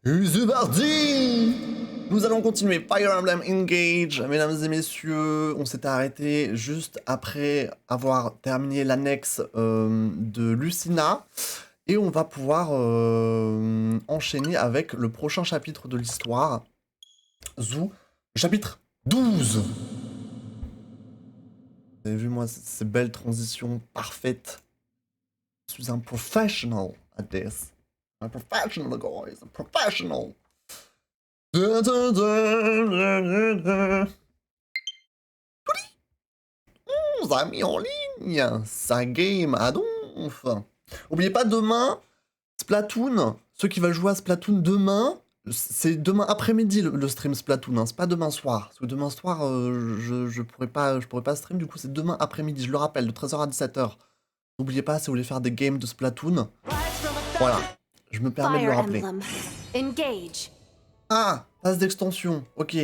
Et c'est parti! Nous allons continuer Fire Emblem Engage, mesdames et messieurs. On s'était arrêté juste après avoir terminé l'annexe de Lucina. Et on va pouvoir enchaîner avec le prochain chapitre de l'histoire. Zou, chapitre 12. Vous avez vu, moi, ces belles transitions parfaites. Je suis un professional at this. Un professional, guys. Un professional. Amis en ligne, ça game à donf. Oubliez pas demain, Splatoon, ceux qui veulent jouer à Splatoon demain, c'est demain après-midi le stream Splatoon, hein, c'est pas demain soir. Parce que demain soir, je pourrais pas stream, du coup c'est demain après-midi, je le rappelle, de 13h à 17h. N'oubliez pas, si vous voulez faire des games de Splatoon, voilà, je me permets de le rappeler. Ah, passe d'extension, ok.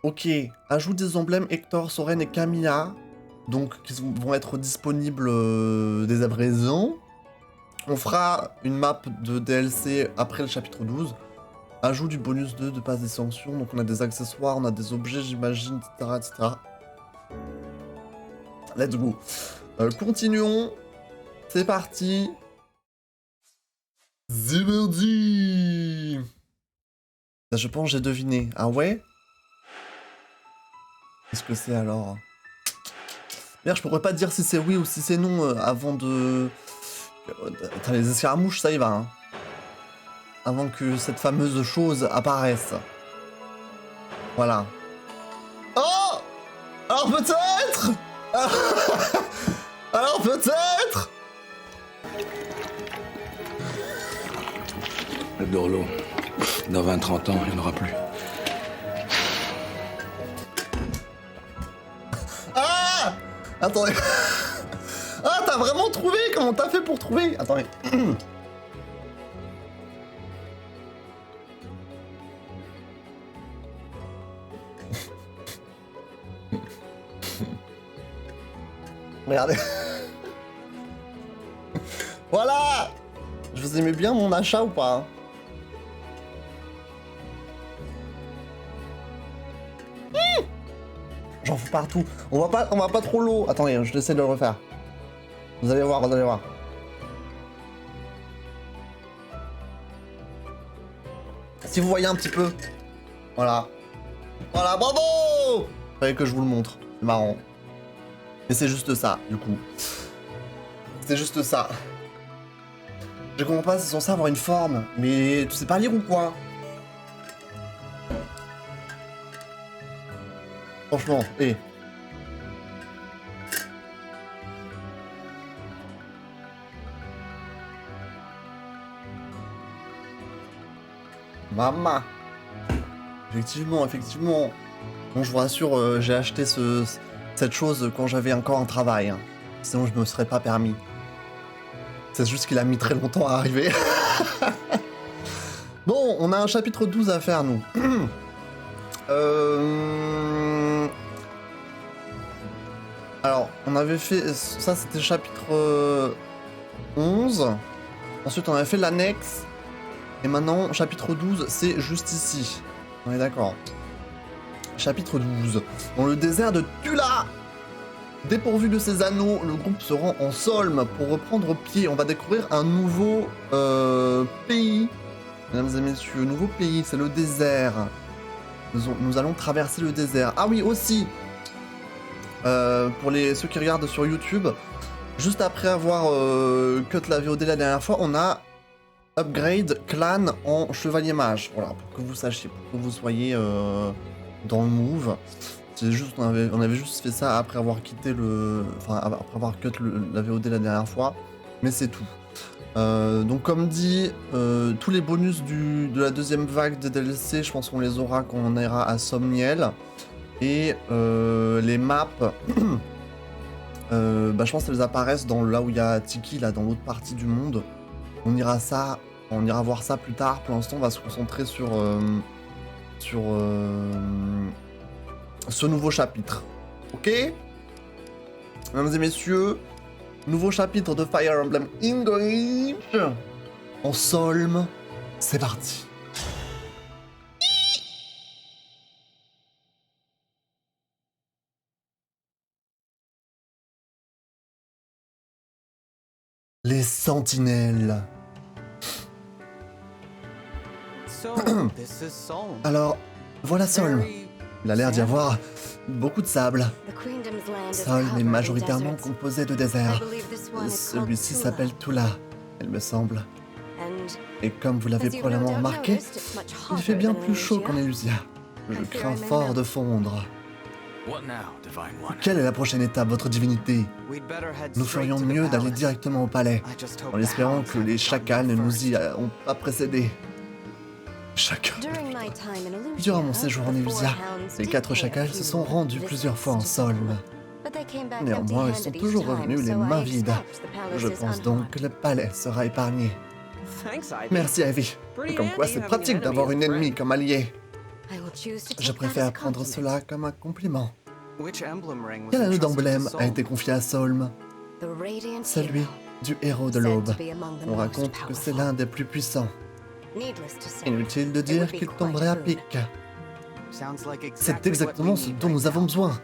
Ok, ajoute des emblèmes Hector, Soren et Camilla, donc qui vont être disponibles dès à présent. On fera une map de DLC après le chapitre 12. Ajout du bonus 2 de passe d'extension, donc on a des accessoires, on a des objets j'imagine, etc., etc. Let's go. Continuons, c'est parti. Ziberdi. Je pense que j'ai deviné. Ah ouais? Qu'est-ce que c'est alors? D'ailleurs, je pourrais pas dire si c'est oui ou si c'est non avant de... Attends, les escarmouches, ça y va, hein. Avant que cette fameuse chose apparaisse. Voilà. Oh! Alors peut-être! Alors peut-être! Le Dorlo, dans 20-30 ans, il n'y en aura plus. Ah! Attendez. Ah, t'as vraiment trouvé? Comment t'as fait pour trouver? Attendez. Regardez. Voilà! Je vous aimais bien mon achat ou pas? J'en fous partout. On va pas trop l'eau. Attendez, je vais essayer de le refaire. Vous allez voir, vous allez voir. Si vous voyez un petit peu. Voilà. Voilà, bravo! Fallait que je vous le montre. C'est marrant. Et c'est juste ça, du coup. C'est juste ça. Je comprends pas, c'est censé avoir une forme. Mais tu sais pas lire ou quoi? Franchement, hé. Maman. Effectivement, effectivement. Bon, je vous rassure, j'ai acheté cette chose quand j'avais encore un travail. Hein. Sinon, je me serais pas permis. C'est juste qu'il a mis très longtemps à arriver. Bon, on a un chapitre 12 à faire, nous. Alors, on avait fait... Ça, c'était chapitre 11. Ensuite, on avait fait l'annexe. Et maintenant, chapitre 12, c'est juste ici. On est d'accord. Chapitre 12. Dans le désert de Tula. Dépourvu de ses anneaux, le groupe se rend en Solm pour reprendre pied. On va découvrir un nouveau pays. Mesdames et messieurs, nouveau pays, c'est le désert. Nous allons traverser le désert. Ah oui, aussi, pour ceux qui regardent sur YouTube, juste après avoir cut la VOD la dernière fois, on a upgrade clan en chevalier mage. Voilà, pour que vous sachiez, pour que vous soyez dans le move. C'est juste, on avait juste fait ça après avoir quitté enfin, après avoir cut la VOD la dernière fois. Mais c'est tout. Donc comme dit, tous les bonus de la deuxième vague de DLC, je pense qu'on les aura quand on ira à Somniel. Et les maps, je pense qu'elles apparaissent là où il y a Tiki, là, dans l'autre partie du monde. On ira voir ça plus tard. Pour l'instant, on va se concentrer sur ce nouveau chapitre. Ok? Mesdames et messieurs, nouveau chapitre de Fire Emblem Engage. En Solm, c'est parti. Les sentinelles. Alors, voilà Solm. Il a l'air d'y avoir beaucoup de sable. Solm est majoritairement composé de désert. Celui-ci s'appelle Tula, il me semble. Et comme vous l'avez probablement remarqué, il fait bien plus chaud qu'en Elusia. Je crains fort de fondre. Quelle est la prochaine étape, votre divinité? Nous ferions mieux d'aller directement au palais, en espérant que les chacals ne nous y ont pas précédés. Chacals. Durant mon séjour en Elusia, les 4 chacals se sont rendus plusieurs fois en Solm. Néanmoins, ils sont toujours revenus les mains vides. Je pense donc que le palais sera épargné. Merci, Ivy. Comme quoi, c'est pratique d'avoir une ennemie comme allié. Je préfère prendre cela comme un compliment. Quel anneau d'emblème a été confié à Solm? Celui du héros de l'aube. On raconte que c'est l'un des plus puissants. Inutile de dire qu'il tomberait à pic. C'est exactement ce dont nous avons besoin.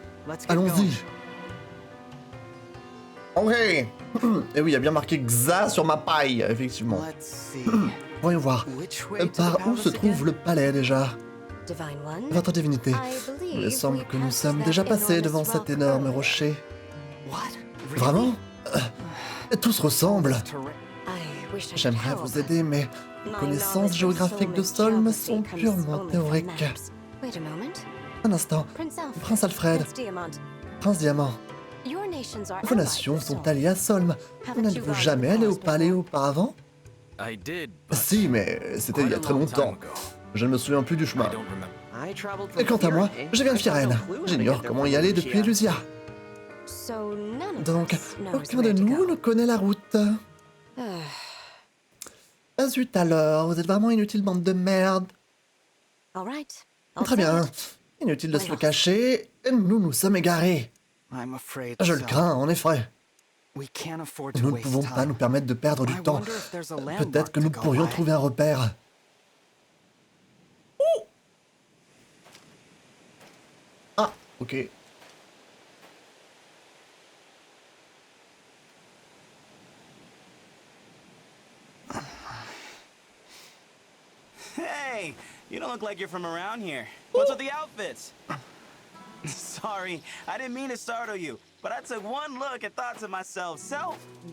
Allons-y. Ok. Et oui, il y a bien marqué Xa sur ma paille, effectivement. Voyons voir. Par où se trouve le palais déjà? Votre divinité, il me semble que nous sommes déjà passés devant cet énorme rocher. Vraiment? Tout se ressemble. J'aimerais vous aider, mais mes connaissances géographiques de Solm sont purement théoriques. Un instant. Prince Alfred. Prince Diamant. Vos nations sont alliées à Solm. N'êtes-vous jamais allé au palais auparavant? Si, mais c'était il y a très longtemps. Je ne me souviens plus du chemin. Et quant à moi, je viens de Firène. J'ignore comment y aller depuis Elusia. Donc, aucun de nous ne connaît la route. Zut alors, vous êtes vraiment inutile, bande de merde. Très bien. Inutile de se le cacher, nous nous sommes égarés. Je le crains, en effet. Nous ne pouvons pas nous permettre de perdre du temps. Peut-être que nous pourrions trouver un repère. Ah, ok. Hey, you don't look like you're from around here. What's with the outfits? Sorry, I didn't mean to startle you, but I took one look and thought to myself,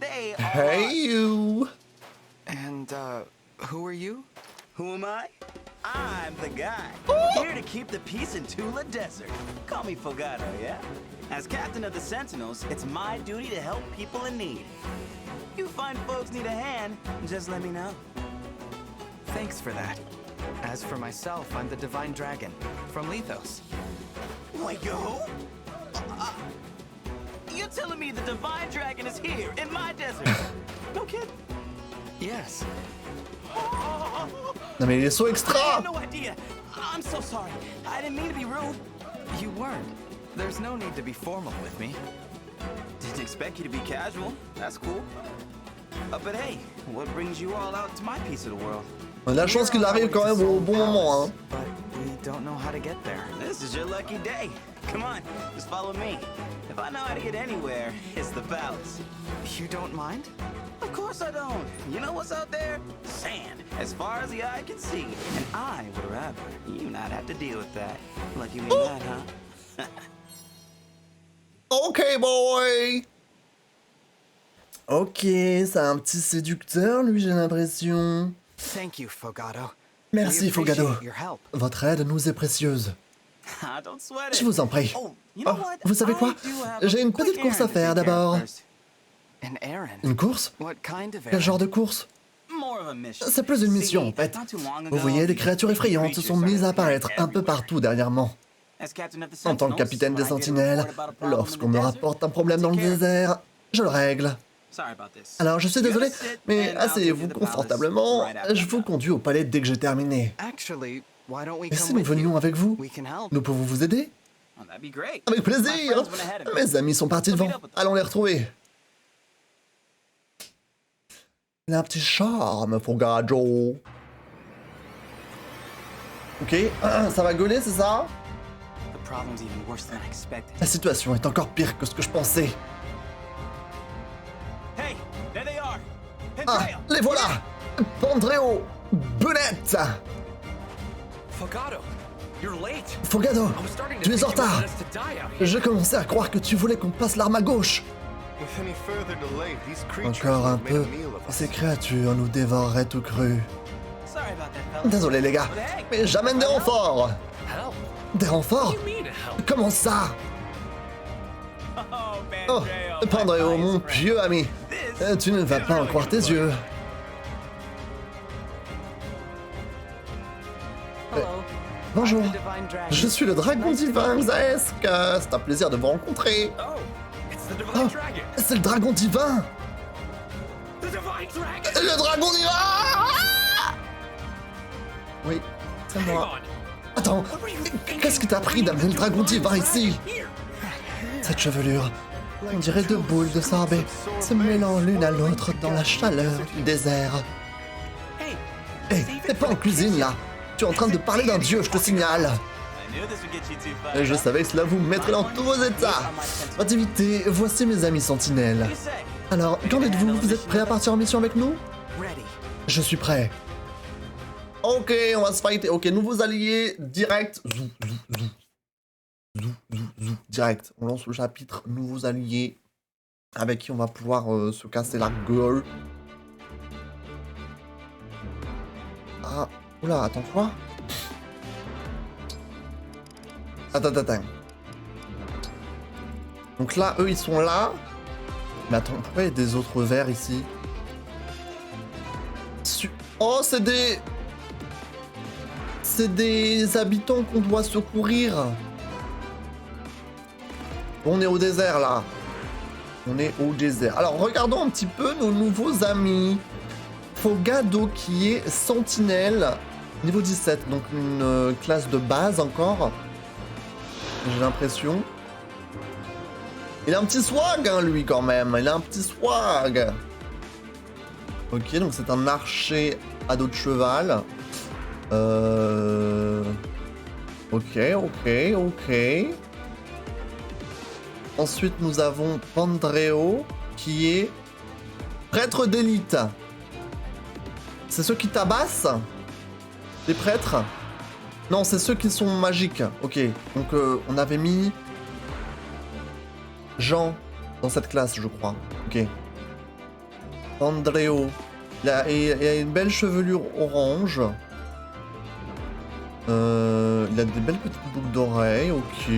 they are... Hey, you! And, who are you? Who am I? I'm the guy, here to keep the peace in Tula Desert. Call me Fogado, yeah? As captain of the Sentinels, it's my duty to help people in need. You find folks need a hand, just let me know. Thanks for that. As for myself, I'm the Divine Dragon, from Lethos. Wait, you who? You're telling me the Divine Dragon is here, in my desert? No kid? Yes. Non mais il est so extra! I had no idea. I'm so sorry. I didn't mean to be rude. You weren't. There's no need to be formal with me. Didn't expect you to be casual. That's cool. But hey, what brings you all out to my piece of the world? On a la chance qu'il arrive quand même au bon moment, hein. But we don't know how to get there. This is your lucky day. Come on, just follow me. If I know how to get anywhere, it's the palace. You don't mind? Of course I don't. You know what's out there? Sand, as far as the eye can see. And I would rather you not have to deal with that. Lucky me that, huh? Ok, boy! Ok, c'est un petit séducteur, lui, j'ai l'impression. Thank you, Fogado. Merci, Fogado. Votre aide nous est précieuse. Don't sweat Je it. vous en prie. Oh, you Oh, know what? vous savez quoi? I do have a J'ai une quick petite course à errand to faire take care of d'abord. first. An errand? Une course? What kind of Quel errand? genre de course? More of a mission. C'est plus une mission, en See, fait. not too long ago, Vous voyez, des créatures effrayantes se sont mises à apparaître un peu partout dernièrement. As captain of the En tant que Sentinels, capitaine des when I get a sentinelles, report about a problem in lorsqu'on the me desert, rapporte un problème dans le take care of it. désert, je le règle. Sorry about this. Alors je suis You gotta désolé, sit mais and I'll take asseyez-vous you to the palace confortablement, right after je I'm vous done. conduis au palais dès que j'ai terminé. Actually, why don't we Et come si nous with you? venions avec vous? We can help. Nous pouvons vous aider? Oh, that'd be great. Avec My plaisir! friends went ahead of me. Mes amis sont partis devant, allons les retrouver. Il a un petit charme, Fogado. Ok, ça va gueuler, c'est ça? The problem's even worse than I expected. La situation est encore pire que ce que je pensais. Hey, there they are. Ah, les voilà! Pandreo! Bennett! Fogado, you're late. Fogado, I was starting to tu es think en you wanted retard! us to die out here. Je commençais à croire que tu voulais qu'on passe l'arme à gauche! With any further delay, these creatures Encore un will have made peu, a meal of us. ces créatures nous dévoreraient tout cru. Sorry about that, fella. Désolé les gars, mais j'amène des renforts! Hell, Des renforts? what do you mean hell? Comment ça? Oh, Oh, Pandreo, mon vieux ami, tu ne vas pas en croire tes yeux. Bonjour, je suis le dragon divin Xaesk. C'est un plaisir de vous rencontrer. Oh, it's the divine Oh, dragon. c'est le dragon divin. The divine dragon. Le dragon divin. Ah! Oui, c'est Hang moi. on. Attends, qu'est-ce qui t'a pris d'amener le dragon divin ici? Here. Cette chevelure, on dirait deux boules de sorbet, se mêlant l'une à l'autre dans la chaleur du désert. Hey, Hé, t'es pas en cuisine là. Tu es en train de parler d'un dieu, je te signale. I knew this would get you two Et fired je up. savais que cela vous mettrait dans tous vos états. Activité, voici mes amis sentinelles. What do you say? Alors, qu'en êtes-vous? Vous êtes prêts à partir en mission avec nous? Ready. Je suis prêt. Ok, on va se fighter. Ok, nouveaux alliés, direct. Zou, zou, zou. Zou, zou, zou. Direct. On lance le chapitre nouveaux alliés avec qui on va pouvoir se casser la gueule. Ah, oula, attends quoi? Attends. Donc là, eux, ils sont là. Mais attends, pourquoi il y a des autres verts ici? Oh, c'est des... C'est des habitants qu'on doit secourir. On est au désert, là. On est au désert. Alors, regardons un petit peu nos nouveaux amis. Fogado, qui est sentinelle, niveau 17. Donc, une classe de base encore. J'ai l'impression. Il a un petit swag, hein, lui, quand même. Il a un petit swag. Ok, donc c'est un archer à dos de cheval. Ok. Ensuite, nous avons Pandreo, qui est prêtre d'élite. C'est ceux qui tabassent? Les prêtres? Non, c'est ceux qui sont magiques. Ok, donc on avait mis Jean dans cette classe, je crois. Ok. Pandreo. Il a une belle chevelure orange. Il a des belles petites boucles d'oreilles. Ok.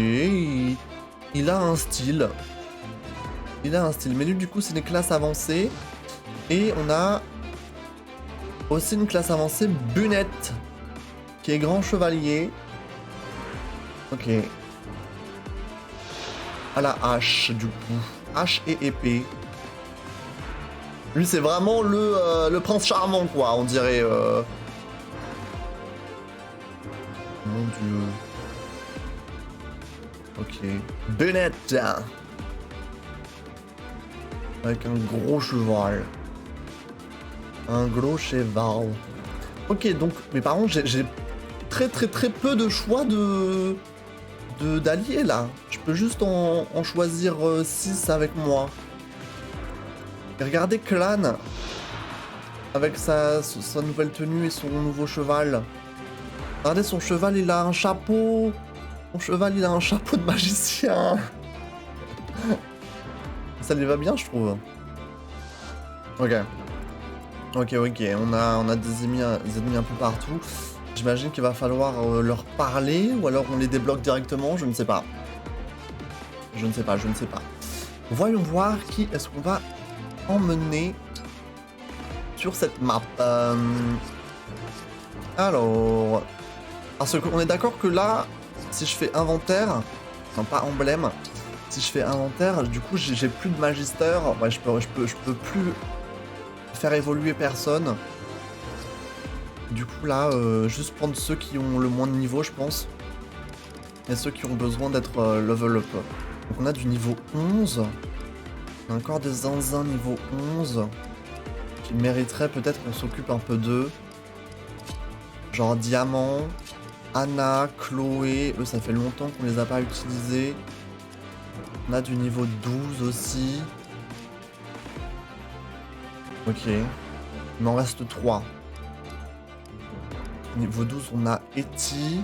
Il a un style. Mais lui, du coup, c'est une classe avancée. Et on a aussi une classe avancée, Bennett, qui est grand chevalier. Ok. À la hache, du coup. Hache et épée. Lui, c'est vraiment le prince charmant, quoi, on dirait. Mon dieu. Ok. Bennett. Avec un gros cheval. Un gros cheval. Ok, donc, mais par contre, j'ai très peu de choix d'alliés, là. Je peux juste en choisir 6 avec moi. Et regardez Clan, avec sa nouvelle tenue et son nouveau cheval. Regardez, son cheval, il a un chapeau. Son cheval, il a un chapeau de magicien. Ça lui va bien, je trouve. Ok. On a des ennemis un peu partout. J'imagine qu'il va falloir leur parler, ou alors on les débloque directement, je ne sais pas. Je ne sais pas. Voyons voir qui est-ce qu'on va emmener sur cette map. Alors... Parce qu'on est d'accord que là, si je fais inventaire, non pas emblème, si je fais inventaire, du coup j'ai plus de magister, ouais, je peux plus faire évoluer personne. Du coup là, juste prendre ceux qui ont le moins de niveau, je pense. Et ceux qui ont besoin d'être level up. Donc on a du niveau 11. On a encore des zinzins niveau 11. Qui mériteraient peut-être qu'on s'occupe un peu d'eux. Genre Diamant, Anna, Chloé, eux ça fait longtemps qu'on les a pas utilisés. On a du niveau 12 aussi. Ok. Il m'en reste 3. Niveau 12, on a Eti.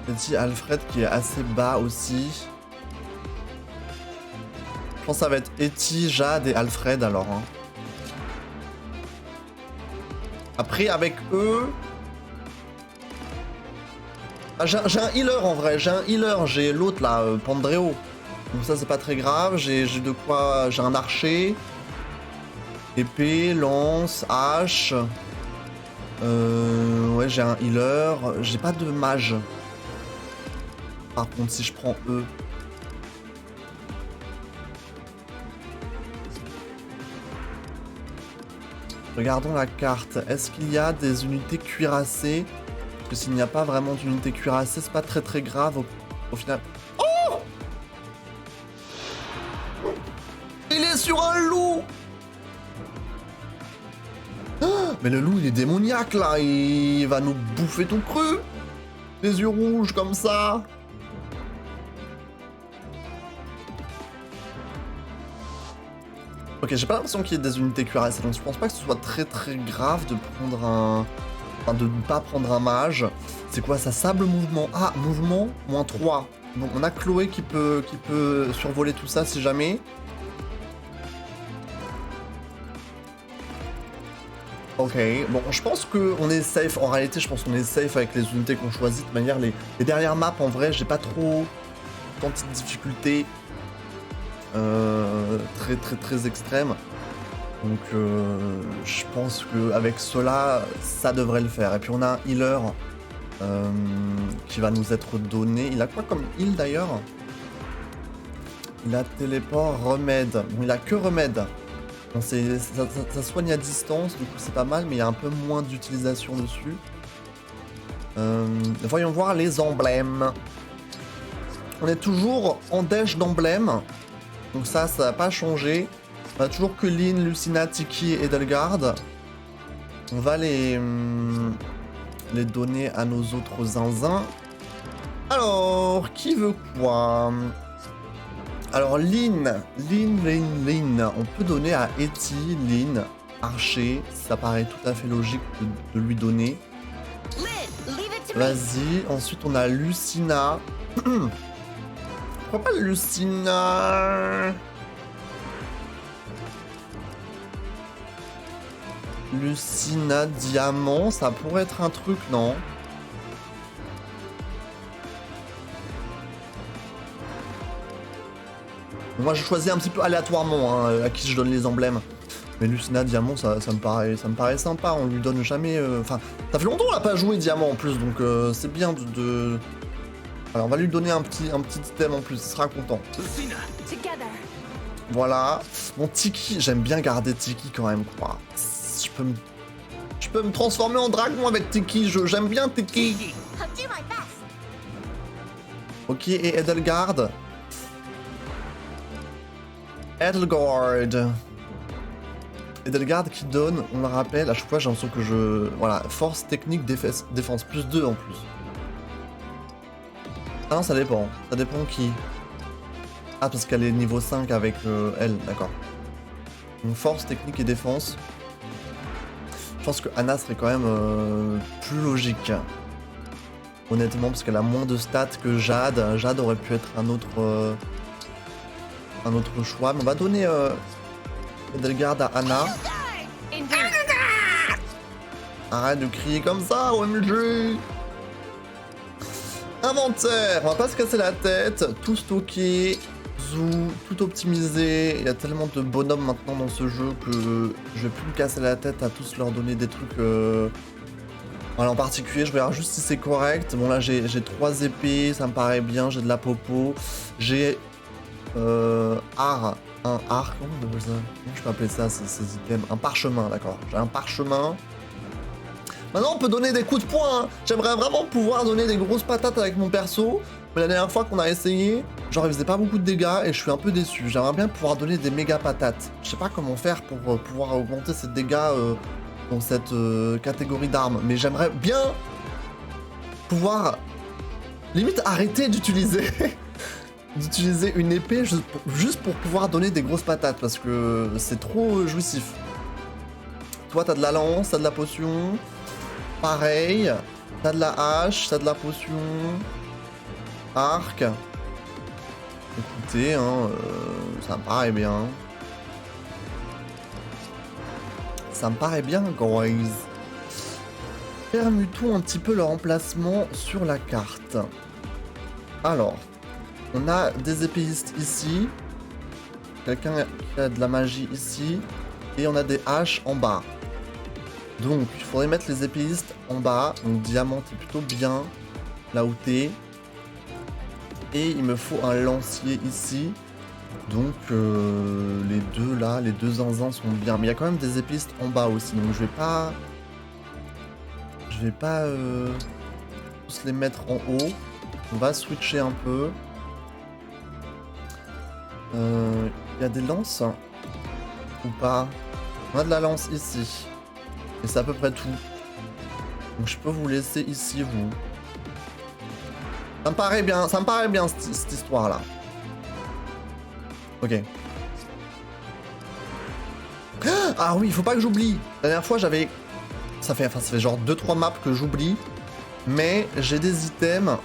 Eti, Alfred qui est assez bas aussi. Je pense que ça va être Eti, Jade et Alfred alors. Hein. Après, avec eux... Ah, j'ai un healer en vrai, j'ai un healer, j'ai l'autre là, Pandreo. Donc ça c'est pas très grave, j'ai de quoi... J'ai un archer. Épée, lance, hache. Ouais, j'ai un healer. J'ai pas de mage. Par contre, si je prends eux... Regardons la carte. Est-ce qu'il y a des unités cuirassées? Parce que s'il n'y a pas vraiment d'unités cuirassées, c'est pas très grave au final. Oh! Il est sur un loup! Ah, mais le loup, il est démoniaque là. Il va nous bouffer tout cru. Les yeux rouges comme ça. Ok, j'ai pas l'impression qu'il y ait des unités cuirassées, donc je pense pas que ce soit très grave de prendre un... Enfin, de ne pas prendre un mage. C'est quoi ça? Sable mouvement. Ah, mouvement, moins 3. Donc on a Chloé qui peut survoler tout ça si jamais. Ok, bon, je pense qu'on est safe. En réalité, je pense qu'on est safe avec les unités qu'on choisit. De manière, les dernières maps, en vrai, j'ai pas trop tant de difficultés. Très extrême. Donc je pense qu'avec cela, ça devrait le faire. Et puis on a un healer qui va nous être donné. Il a quoi comme heal d'ailleurs? Il a téléport, remède. Bon, il a que remède. Bon, ça soigne à distance, du coup c'est pas mal, mais il y a un peu moins d'utilisation dessus. Voyons voir les emblèmes. On est toujours en dèche d'emblèmes. Donc ça n'a pas changé. On a toujours que Lynn, Lucina, Tiki et Edelgard. On va les donner à nos autres zinzins. Alors, qui veut quoi? Alors Lynn. On peut donner à Eti, Lynn, Archer. Ça paraît tout à fait logique de lui donner. Vas-y. Ensuite, on a Lucina. Pourquoi pas Lucina? Lucina Diamant, ça pourrait être un truc, non? Moi, je choisis un petit peu aléatoirement hein, à qui je donne les emblèmes. Mais Lucina Diamant, ça me paraît sympa. On lui donne jamais... Enfin, ça fait longtemps qu'on n'a pas joué Diamant en plus, donc c'est bien de... Alors on va lui donner un petit item en plus, il sera content. Voilà. Bon, Tiki, j'aime bien garder Tiki quand même, quoi. Je peux me transformer en dragon avec Tiki, j'aime bien Tiki. Ok, et Edelgard. Edelgard qui donne, on le rappelle, à chaque fois j'ai l'impression que je... Voilà, force, technique, défense, plus 2 en plus. Ah non, ça dépend qui. Ah, parce qu'elle est niveau 5 avec elle, d'accord. Donc force, technique et défense. Je pense que Anna serait quand même plus logique. Honnêtement, parce qu'elle a moins de stats que Jade. Jade aurait pu être un autre choix. Mais on va donner Edelgard à Anna. Arrête de crier comme ça, OMG! Inventaire, on va pas se casser la tête, tout stocké, tout optimisé. Il y a tellement de bonhommes maintenant dans ce jeu que je vais plus me casser la tête à tous leur donner des trucs. Voilà, en particulier, je regarde juste si c'est correct. Bon là j'ai 3 épées, ça me paraît bien, j'ai de la popo. J'ai un art, comment je peux appeler ça ces items? Un parchemin, d'accord. J'ai un parchemin. Maintenant on peut donner des coups de poing, hein. J'aimerais vraiment pouvoir donner des grosses patates avec mon perso. Mais la dernière fois qu'on a essayé, genre il faisait pas beaucoup de dégâts et je suis un peu déçu. J'aimerais bien pouvoir donner des méga patates. Je sais pas comment faire pour pouvoir augmenter ces dégâts dans cette catégorie d'armes. Mais j'aimerais bien pouvoir limite arrêter d'utiliser d'utiliser une épée juste pour pouvoir donner des grosses patates parce que c'est trop jouissif. Toi, t'as de la lance, t'as de la potion. Pareil. T'as de la hache, t'as de la potion. Arc. Écoutez, hein, ça me paraît bien. Ça me paraît bien, guys. Permutons un petit peu leur emplacement sur la carte. Alors, on a des épéistes ici. Quelqu'un qui a de la magie ici. Et on a des haches en bas. Donc, il faudrait mettre les épéistes en bas. Donc, diamant, t'es plutôt bien. Là où t'es. Et il me faut un lancier ici. Donc, les deux là, les deux zinzins sont bien. Mais il y a quand même des épéistes en bas aussi. Donc, je vais pas tous les mettre en haut. On va switcher un peu. Il y a des lances ou pas? On a de la lance ici. Et c'est à peu près tout. Donc je peux vous laisser ici, vous. Ça me paraît bien cette histoire-là. Ok. Ah oui, il faut pas que j'oublie. La dernière fois, j'avais... Ça fait genre 2-3 maps que j'oublie. Mais j'ai des items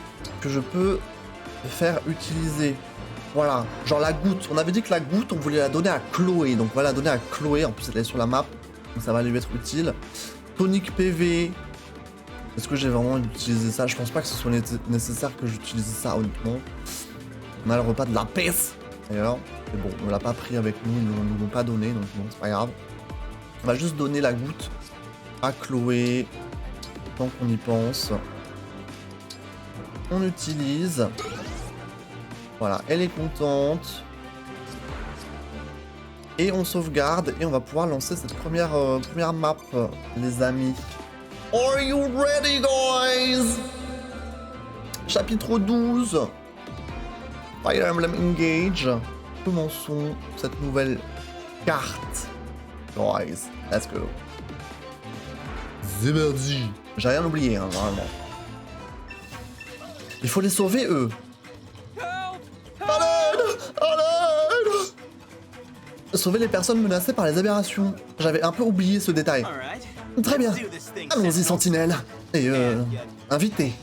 que je peux faire utiliser. Voilà, genre la goutte. On avait dit que la goutte, on voulait la donner à Chloé. Donc on va la donner à Chloé. En plus, elle est sur la map. Donc ça va lui être utile. Tonic PV. Est-ce que j'ai vraiment utilisé ça? Je pense pas que ce soit nécessaire que j'utilise ça, honnêtement. On a le repas de la peste, d'ailleurs. Mais bon, on l'a pas pris avec nous. Ils nous l'ont pas donné. Donc bon, c'est pas grave. On va juste donner la goutte à Chloé. Tant qu'on y pense. On utilise. Voilà, elle est contente. Et on sauvegarde et on va pouvoir lancer cette première map, les amis. Are you ready, guys? Chapitre 12. Fire Emblem Engage. Commençons cette nouvelle carte. Guys, let's go. Zéberdi. J'ai rien oublié, hein, vraiment. Il faut les sauver, eux. Sauver les personnes menacées par les aberrations. J'avais un peu oublié ce détail. Très bien. Allons-y, sentinelle. Et invité.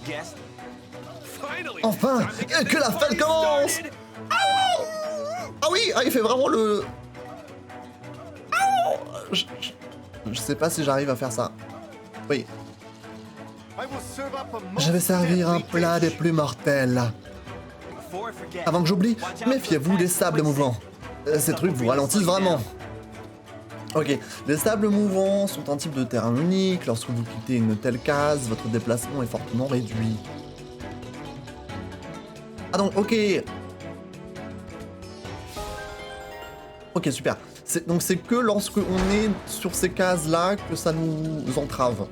Enfin, que la fête commence. Ah oui, il fait vraiment le... Je sais pas si j'arrive à faire ça. Oui. Je vais servir un plat des plus mortels. Avant que j'oublie, méfiez-vous des sables mouvants. Ces trucs vous ralentissent vraiment. Ok, les sables mouvants sont un type de terrain unique. Lorsque vous quittez une telle case, votre déplacement est fortement réduit. Ah donc, ok. Ok, super. Donc c'est que lorsque on est sur ces cases-là que ça nous entrave.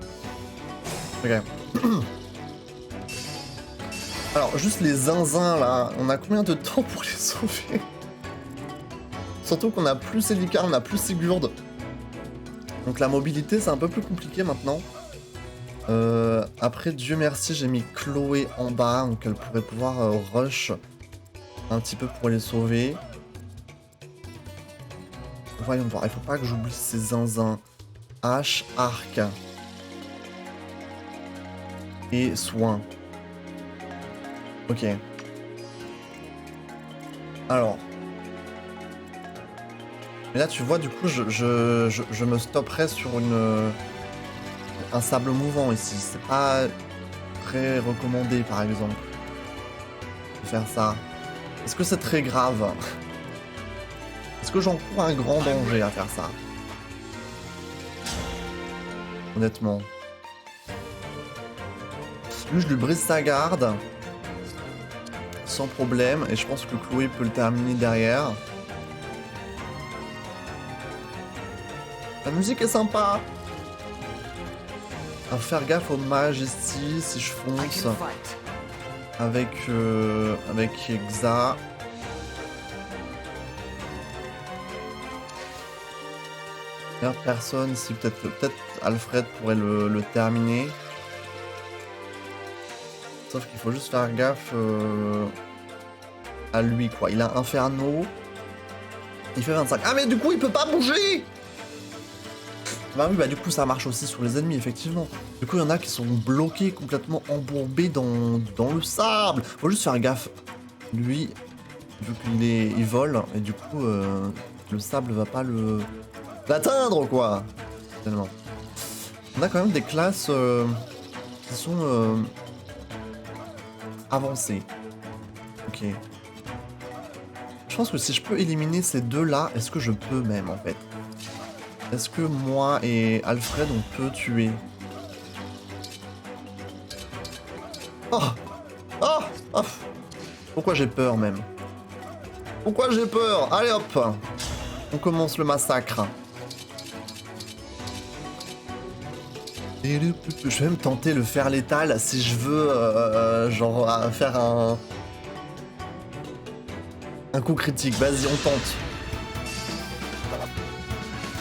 Ok. Alors, juste les zinzins, là, on a combien de temps pour les sauver? Surtout qu'on a plus Célica, on a plus Sigurd. Donc la mobilité, c'est un peu plus compliqué maintenant. Après, Dieu merci, j'ai mis Chloé en bas, donc elle pourrait pouvoir rush un petit peu pour les sauver. Voyons voir, il faut pas que j'oublie ces zinzins. Hache, arc. Et soin. Ok. Alors. Mais là, tu vois, du coup, je me stopperai sur un sable mouvant ici. C'est pas très recommandé, par exemple, de faire ça. Est-ce que c'est très grave? Est-ce que j'encours un grand danger à faire ça? Honnêtement. Lui, je lui brise sa garde. Sans problème. Et je pense que Chloé peut le terminer derrière. La musique est sympa. À faire gaffe aux mages ici, si je fonce. Avec Xa. Personne, si peut-être Alfred pourrait le terminer. Sauf qu'il faut juste faire gaffe à lui, quoi. Il a Inferno. Il fait 25. Ah, mais du coup, il peut pas bouger! Bah oui, bah du coup, ça marche aussi sur les ennemis, effectivement. Du coup, il y en a qui sont bloqués, complètement embourbés dans le sable. Faut juste faire gaffe. Lui, vu il vole, et du coup, le sable va pas l'atteindre, quoi. Tellement. On a quand même des classes qui sont avancées. Ok. Je pense que si je peux éliminer ces deux-là, est-ce que je peux même, en fait? Est-ce que moi et Alfred, on peut tuer? Oh! Oh! Oh! Pourquoi j'ai peur, même? Pourquoi j'ai peur? Allez, hop! On commence le massacre. Je vais même tenter le fer létal si je veux, genre, faire un coup critique. Vas-y, on tente.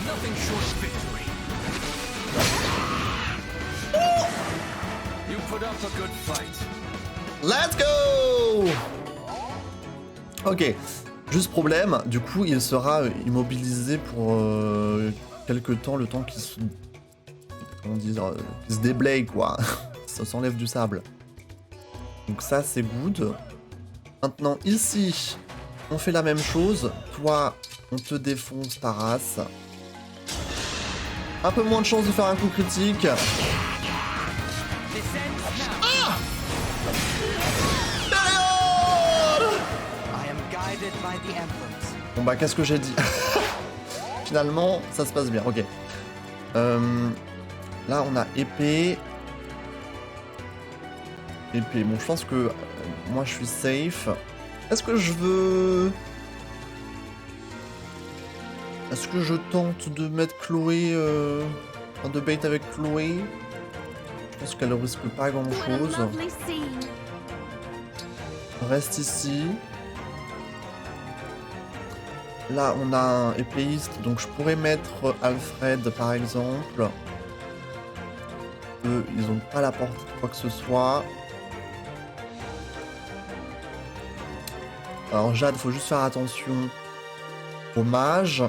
Nothing short of victory. You put up a good fight. Let's go! Ok. Juste problème, du coup, il sera immobilisé pour quelques temps, le temps qu'il se... Comment dire, qu'il se déblaye, quoi. Ça s'enlève du sable. Donc ça, c'est good. Maintenant, ici, on fait la même chose. Toi, on te défonce ta race. Un peu moins de chance de faire un coup critique. Ah! Période! I am guided by the emblems. Bon bah, qu'est-ce que j'ai dit? Finalement, ça se passe bien. Ok. Là, on a épée. Épée. Bon, je pense que moi, je suis safe. Est-ce que je veux... Est-ce que je tente de mettre Chloé... Enfin, de bait avec Chloé? Je pense qu'elle ne risque pas grand-chose. Reste ici. Là, on a un épéiste, donc je pourrais mettre Alfred, par exemple. Eux, ils ont pas la portée de quoi que ce soit. Alors Jade, faut juste faire attention au mage.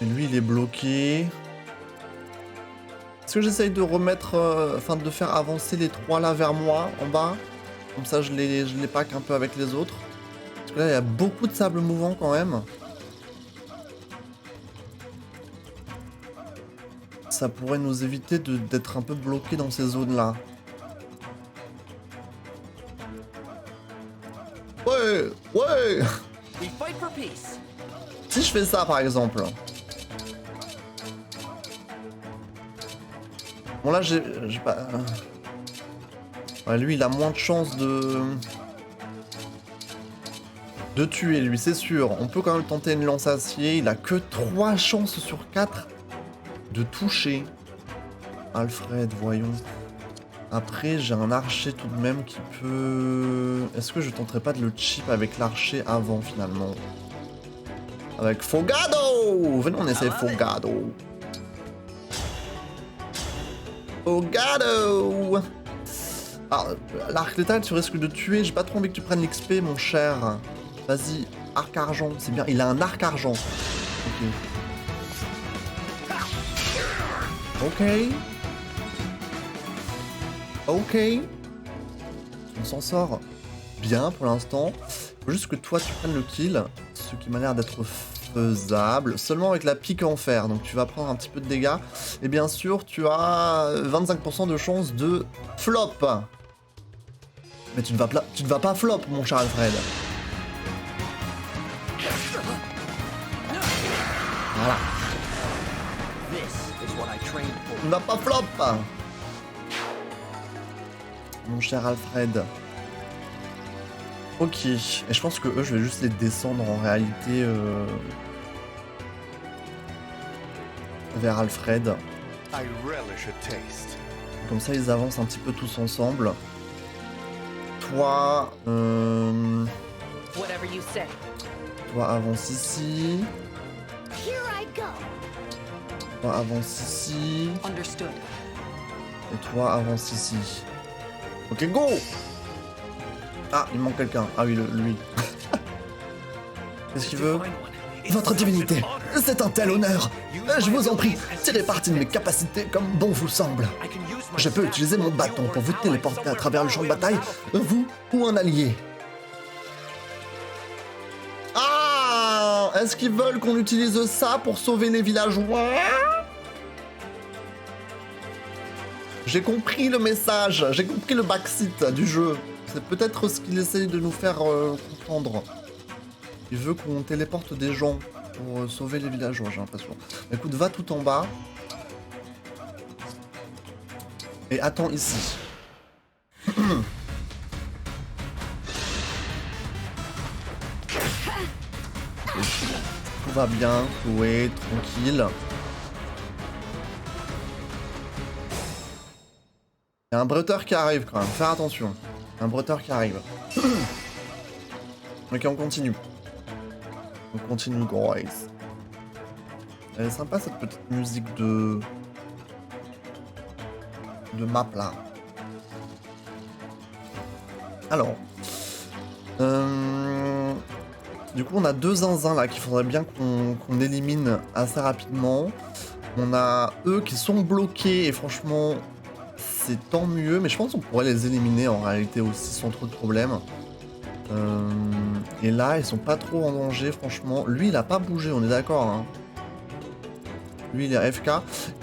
Et lui, il est bloqué. Est-ce que j'essaye de remettre... Enfin, de faire avancer les trois là vers moi, en bas? Comme ça, je les pack un peu avec les autres. Parce que là, il y a beaucoup de sable mouvant quand même. Ça pourrait nous éviter d'être un peu bloqués dans ces zones-là. Ouais, ouais. We fight for peace. Si je fais ça, par exemple. Bon, là, j'ai pas... Ouais, lui, il a moins de chances de tuer, lui, c'est sûr. On peut quand même tenter une lance acier. Il a que 3 chances sur 4 de toucher. Alfred, voyons. Après, j'ai un archer tout de même qui peut... Est-ce que je tenterai pas de le chip avec l'archer avant, finalement? Avec Fogado! Venez, on essaie Fogado. Fogado! Alors, l'arc létal, tu risques de tuer. J'ai pas trop envie que tu prennes l'XP, mon cher. Vas-y, arc argent, c'est bien. Il a un arc argent. Ok. Ok. On s'en sort bien pour l'instant. Faut juste que toi, tu prennes le kill. Ce qui m'a l'air d'être faisable. Seulement avec la pique en fer. Donc tu vas prendre un petit peu de dégâts. Et bien sûr, tu as 25% de chance de flop. Mais tu ne vas pas flop, mon cher Alfred. Voilà. Tu ne vas pas flop. Mon cher Alfred. Ok. Et je pense que eux, je vais juste les descendre en réalité vers Alfred. I relish a taste. Comme ça, ils avancent un petit peu tous ensemble. Toi, Whatever you say. toi avance ici. Here I go. Toi avance ici. Understood. Et toi avance ici. Ok, go. Ah, il manque quelqu'un. Ah oui, lui. Qu'est-ce qu'il veut? Votre divinité, c'est un tel honneur. Je vous en prie, tirez parti de mes capacités comme bon vous semble. Je peux utiliser mon bâton pour vous téléporter à travers le champ de bataille, vous ou un allié. Ah! Est-ce qu'ils veulent qu'on utilise ça pour sauver les villageois? J'ai compris le message, j'ai compris le backseat du jeu. C'est peut-être ce qu'il essaye de nous faire comprendre. Il veut qu'on téléporte des gens pour sauver les villageois, j'ai l'impression. Écoute, va tout en bas. Et attends ici. Tout va bien, Chloé, tranquille. Il y a un bretteur qui arrive quand même, faire attention. Un bretteur qui arrive. Ok, on continue. On continue, guys. Elle est sympa cette petite musique de map là. Alors. Du coup, on a deux zinzins là qu'il faudrait bien qu'on élimine assez rapidement. On a eux qui sont bloqués et franchement, c'est tant mieux. Mais je pense qu'on pourrait les éliminer en réalité aussi sans trop de problèmes. Et là, ils sont pas trop en danger, franchement. Lui, il a pas bougé, on est d'accord. Hein. Lui, il est AFK.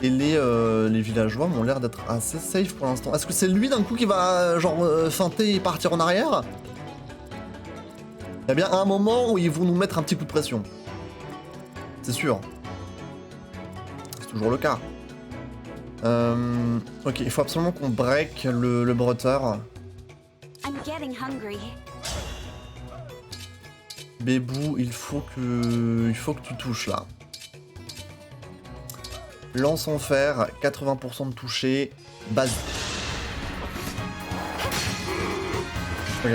Et les villageois m'ont l'air d'être assez safe pour l'instant. Est-ce que c'est lui d'un coup qui va genre feinter et partir en arrière? Il y a bien un moment où ils vont nous mettre un petit coup de pression. C'est sûr. C'est toujours le cas. Ok, il faut absolument qu'on break le bretteur. I'm getting hungry. Bébou, il faut que tu touches là. Lance en fer, 80% de toucher, base. Ok.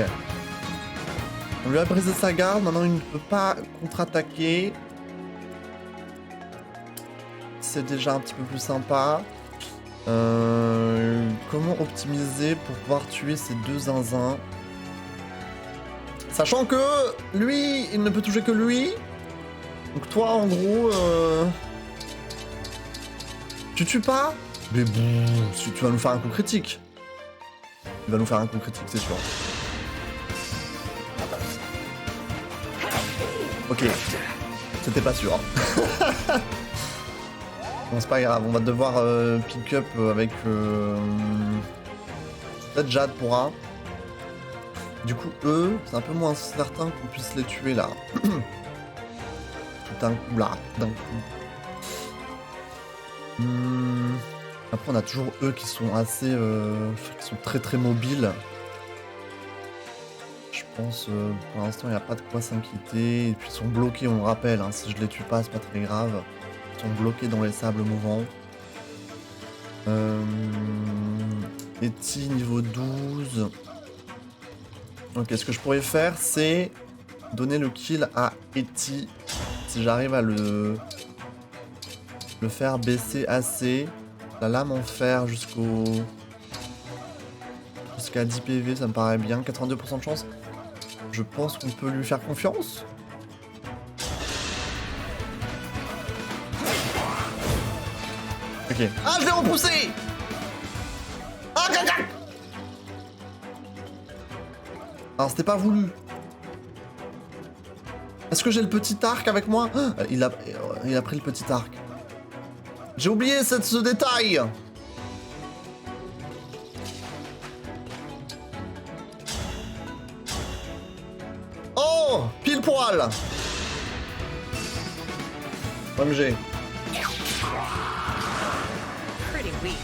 On lui a brisé sa garde, maintenant il ne peut pas contre-attaquer. C'est déjà un petit peu plus sympa. Comment optimiser pour pouvoir tuer ces deux zinzins? Sachant que lui, il ne peut toucher que lui. Donc toi, en gros, tu tues pas? Mais bon, tu vas nous faire un coup critique. Il va nous faire un coup critique, c'est sûr. Ok, c'était pas sûr. Bon, c'est pas grave, on va devoir pick up avec... Peut-être Jade pourra. Du coup, eux, c'est un peu moins certain qu'on puisse les tuer là. D'un coup là, d'un coup. Après, on a toujours eux qui sont assez... qui sont très très mobiles. Je pense, pour l'instant, il n'y a pas de quoi s'inquiéter. Et puis, ils sont bloqués, on le rappelle. Hein, si je les tue pas, c'est pas très grave. Ils sont bloqués dans les sables mouvants. Eti, niveau 12. Ok, ce que je pourrais faire, c'est donner le kill à Eti. Si j'arrive à le faire baisser assez. La lame en fer jusqu'à 10 PV, ça me paraît bien. 82% de chance. Je pense qu'on peut lui faire confiance. Ok. Ah, je l'ai repoussé! Ah, caca! Alors, c'était pas voulu. Est-ce que j'ai le petit arc avec moi? Il a pris le petit arc. J'ai oublié ce détail! Oh! Pile poil! OMG. Pretty weak.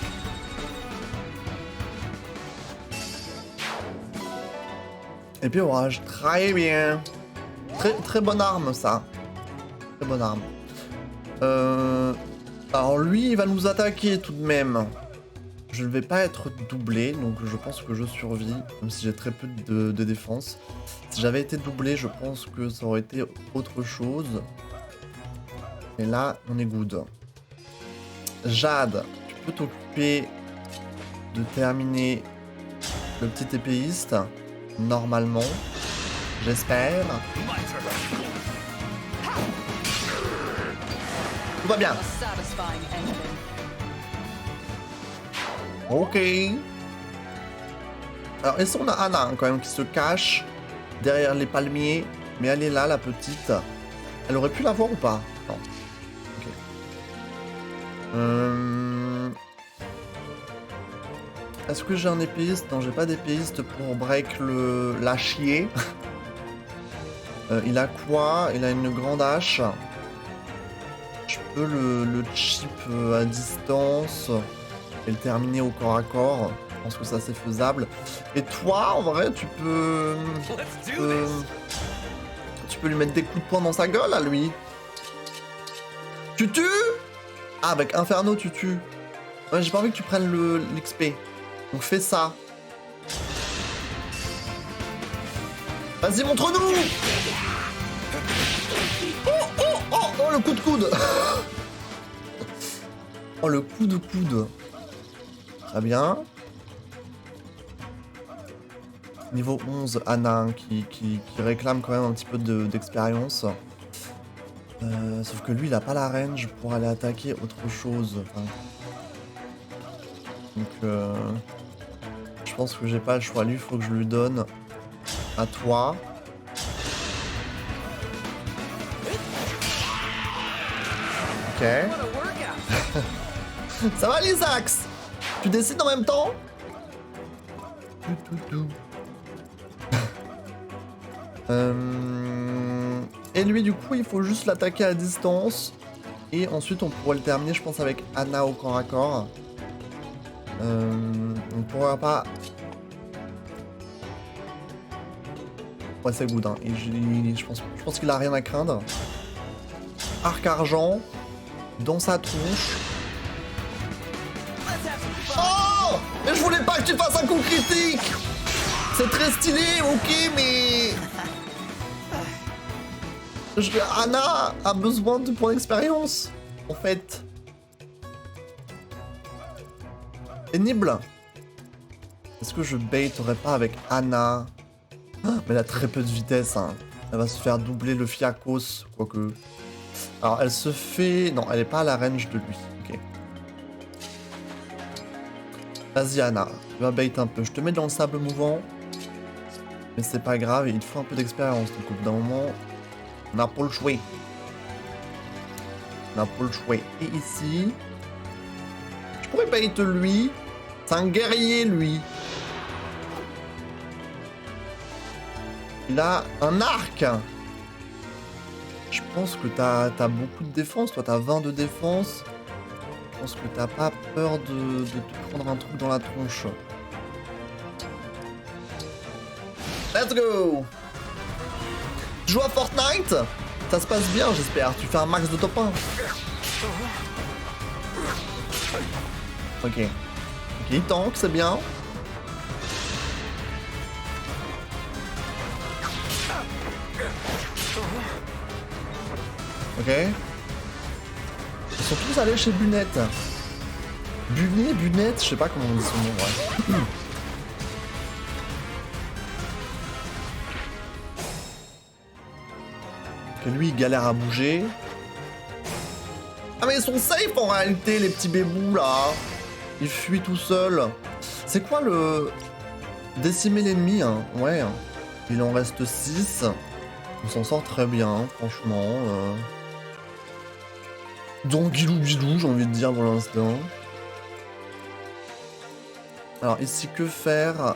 Et puis orage, très bien. Très bonne arme ça. Très bonne arme. Alors lui il va nous attaquer tout de même. Je ne vais pas être doublé, donc je pense que je survis, même si j'ai très peu de défense. Si j'avais été doublé, je pense que ça aurait été autre chose. Et là, on est good. Jade, tu peux t'occuper de terminer le petit épéiste. Normalement. J'espère. Tout va bien. A satisfying ending. Ok. Alors, ici, on a Anna, hein, quand même, qui se cache derrière les palmiers. Mais elle est là, la petite. Elle aurait pu la voir ou pas? Non. Ok. Est-ce que j'ai un épéiste? Non, j'ai pas d'épéiste pour break la chier. Il a quoi? Il a une grande hache. Je peux le chip à distance et le terminer au corps à corps. Je pense que ça c'est faisable. Et toi, en vrai, tu peux lui mettre des coups de poing dans sa gueule à lui. Tu tues? Ah, avec Inferno, tu tues. Ouais, j'ai pas envie que tu prennes l'XP. Donc fais ça. Vas-y, montre-nous. Oh, le coup de coude. Oh, le coup de coude. Très bien. Niveau 11, Anna, hein, qui réclame quand même un petit peu d'expérience. Sauf que lui, il a pas la range pour aller attaquer autre chose. Enfin, donc, je pense que j'ai pas le choix. Lui, il faut que je lui donne à toi. Ok. Ça va, les axes? Tu décides en même temps? Et lui, du coup, il faut juste l'attaquer à distance. Et ensuite, on pourrait le terminer, je pense, avec Anna au corps à corps. On pourra pas... Ouais, c'est good, hein. Et je pense qu'il a rien à craindre. Arc argent. Dans sa tronche. Oh! Mais je voulais pas que tu fasses un coup critique! C'est très stylé, ok, mais... Anna a besoin de points d'expérience, en fait. Pénible. Est-ce que je baiterais pas avec Anna? Ah, mais elle a très peu de vitesse, hein. Elle va se faire doubler le fiacos, quoique... Alors, elle se fait... Non, elle est pas à la range de lui. Ok. Vas-y, Anna. Tu vas bait un peu. Je te mets dans le sable mouvant. Mais c'est pas grave, il te faut un peu d'expérience. Donc, au bout d'un moment, on n'a pas le choix. On n'a pas le choix. Et ici... Je pourrais bait lui. C'est un guerrier, lui. Il a un arc. Je pense que t'as beaucoup de défense, toi t'as 20 de défense. Je pense que t'as pas peur de te prendre un truc dans la tronche. Let's go! Tu joues à Fortnite? Ça se passe bien, j'espère. Tu fais un max de top 1. Ok. Ok, il tank, c'est bien. Ok. Ils sont tous allés chez Bunette. Bunette, je sais pas comment on dit son nom, ouais. Que lui, il galère à bouger. Ah mais ils sont safe en réalité, les petits bébous, là. Ils fuient tout seuls. C'est quoi le... Décimer l'ennemi, hein. Ouais. Il en reste 6. On s'en sort très bien, franchement. Donc, guilou, j'ai envie de dire pour l'instant. Alors, ici, que faire?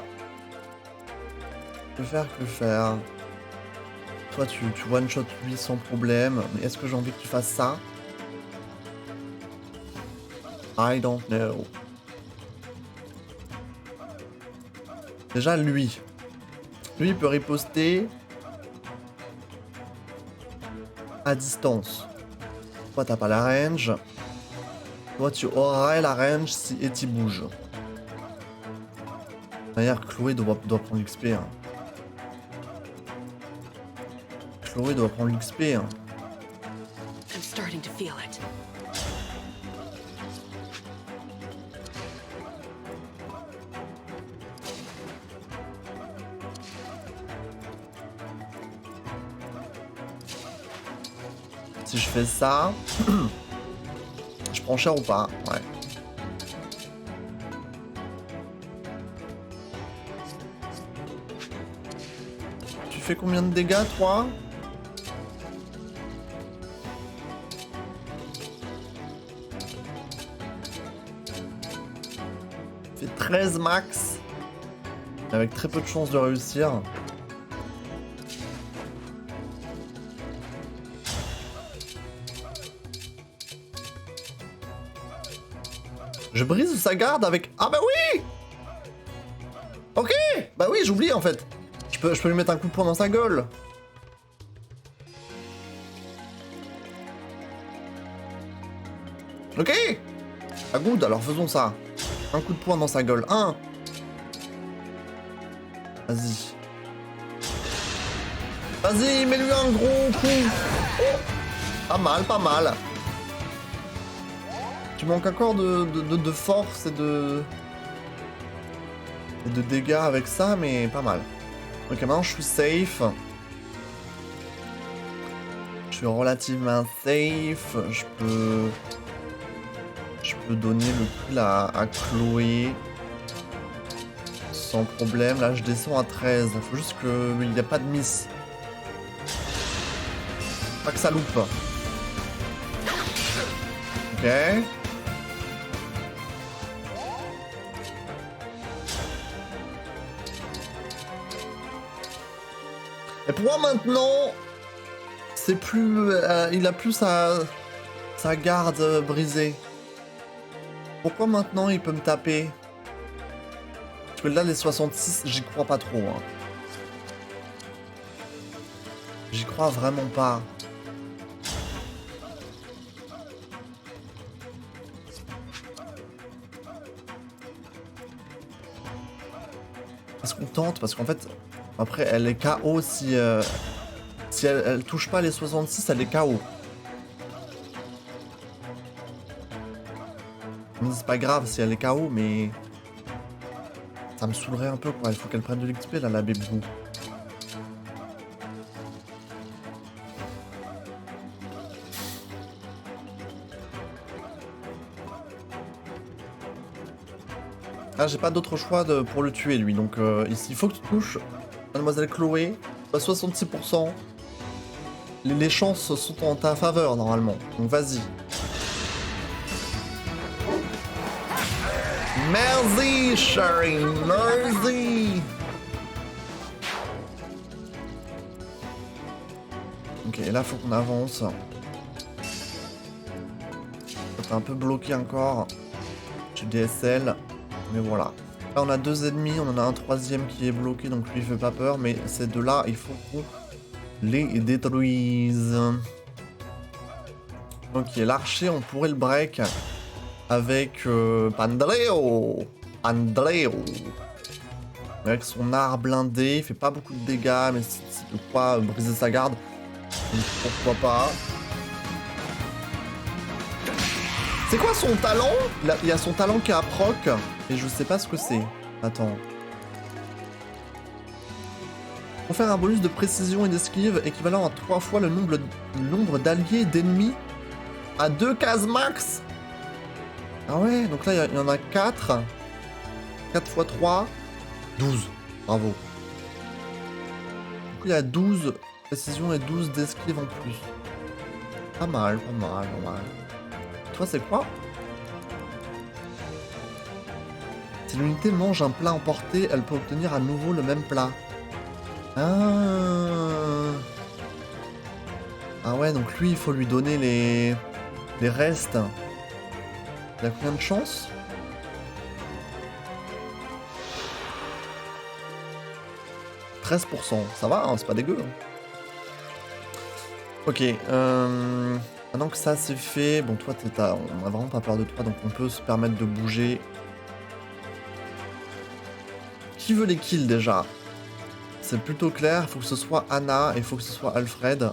Que faire? Toi, tu one-shot lui sans problème. Mais est-ce que j'ai envie que tu fasses ça? I don't know. Déjà, lui. Lui, il peut riposter à distance. Toi, t'as pas la range. Toi, tu auras la range si et tu bouges. D'ailleurs, Chloé doit prendre l'XP. Hein. Chloé doit prendre l'XP. Hein. I'm starting to feel it. Si je fais ça, je prends cher ou pas? Ouais. Tu fais combien de dégâts, toi? Tu fais 13 max. Avec très peu de chances de réussir. Je brise sa garde avec... Ah bah oui! Ok! Bah oui, j'oublie en fait. Je peux lui mettre un coup de poing dans sa gueule. Ok! Ah good, alors faisons ça. Un coup de poing dans sa gueule. Un! Vas-y. Vas-y, mets-lui un gros coup. Oh, pas mal, pas mal. Tu manques encore de force et de dégâts avec ça, mais pas mal. Ok, maintenant je suis safe. Je suis relativement safe. Je peux donner le kill à Chloé. Sans problème. Là, je descends à 13. Il faut juste qu'il n'y a pas de miss. Pas que ça loupe. Ok. Et pour moi maintenant, c'est plus, il a plus sa garde brisée. Pourquoi maintenant il peut me taper? Parce que là les 66, j'y crois pas trop. Hein. J'y crois vraiment pas. Est-ce qu'on tente? Parce qu'en fait... Après, elle est KO si elle touche pas les 66, elle est KO. C'est pas grave si elle est KO, mais... Ça me saoulerait un peu, quoi. Il faut qu'elle prenne de l'XP, là, la bébou. Ah, j'ai pas d'autre choix pour le tuer, lui. Donc, ici, il faut que tu touches... Mademoiselle Chloé, à 66%. Les chances sont en ta faveur, normalement. Donc vas-y. Merci, Sherry. Merci. Ok, là, faut qu'on avance. T'es un peu bloqué encore. J'ai DSL. Mais voilà. Là, on a 2 ennemis, on en a un 3e qui est bloqué, donc lui il fait pas peur, mais ces deux-là, il faut qu'on les détruise. Ok, l'archer, on pourrait le break avec Pandreo. Avec son art blindé, il fait pas beaucoup de dégâts, mais c'est de quoi briser sa garde. Donc pourquoi pas. C'est quoi son talent? Il y a son talent qui est à proc. Et je sais pas ce que c'est. Attends. Pour faire un bonus de précision et d'esquive équivalent à 3 fois le nombre d'alliés et d'ennemis à 2 cases max. Ah ouais, donc là il y en a 4. 4 x 3. 12. Bravo. Du coup il y a 12 précision et 12 d'esquive en plus. Pas mal, pas mal, pas mal. Toi c'est quoi? Si l'unité mange un plat emporté, elle peut obtenir à nouveau le même plat. Ah ouais, donc lui, il faut lui donner les restes. Il a combien de chance? « 13%, ça va, hein, c'est pas dégueu. Hein. Ok, maintenant que ça c'est fait, bon toi on a vraiment pas peur de toi, donc on peut se permettre de bouger. Qui veut les kills déjà? C'est plutôt clair, il faut que ce soit Anna et il faut que ce soit Alfred.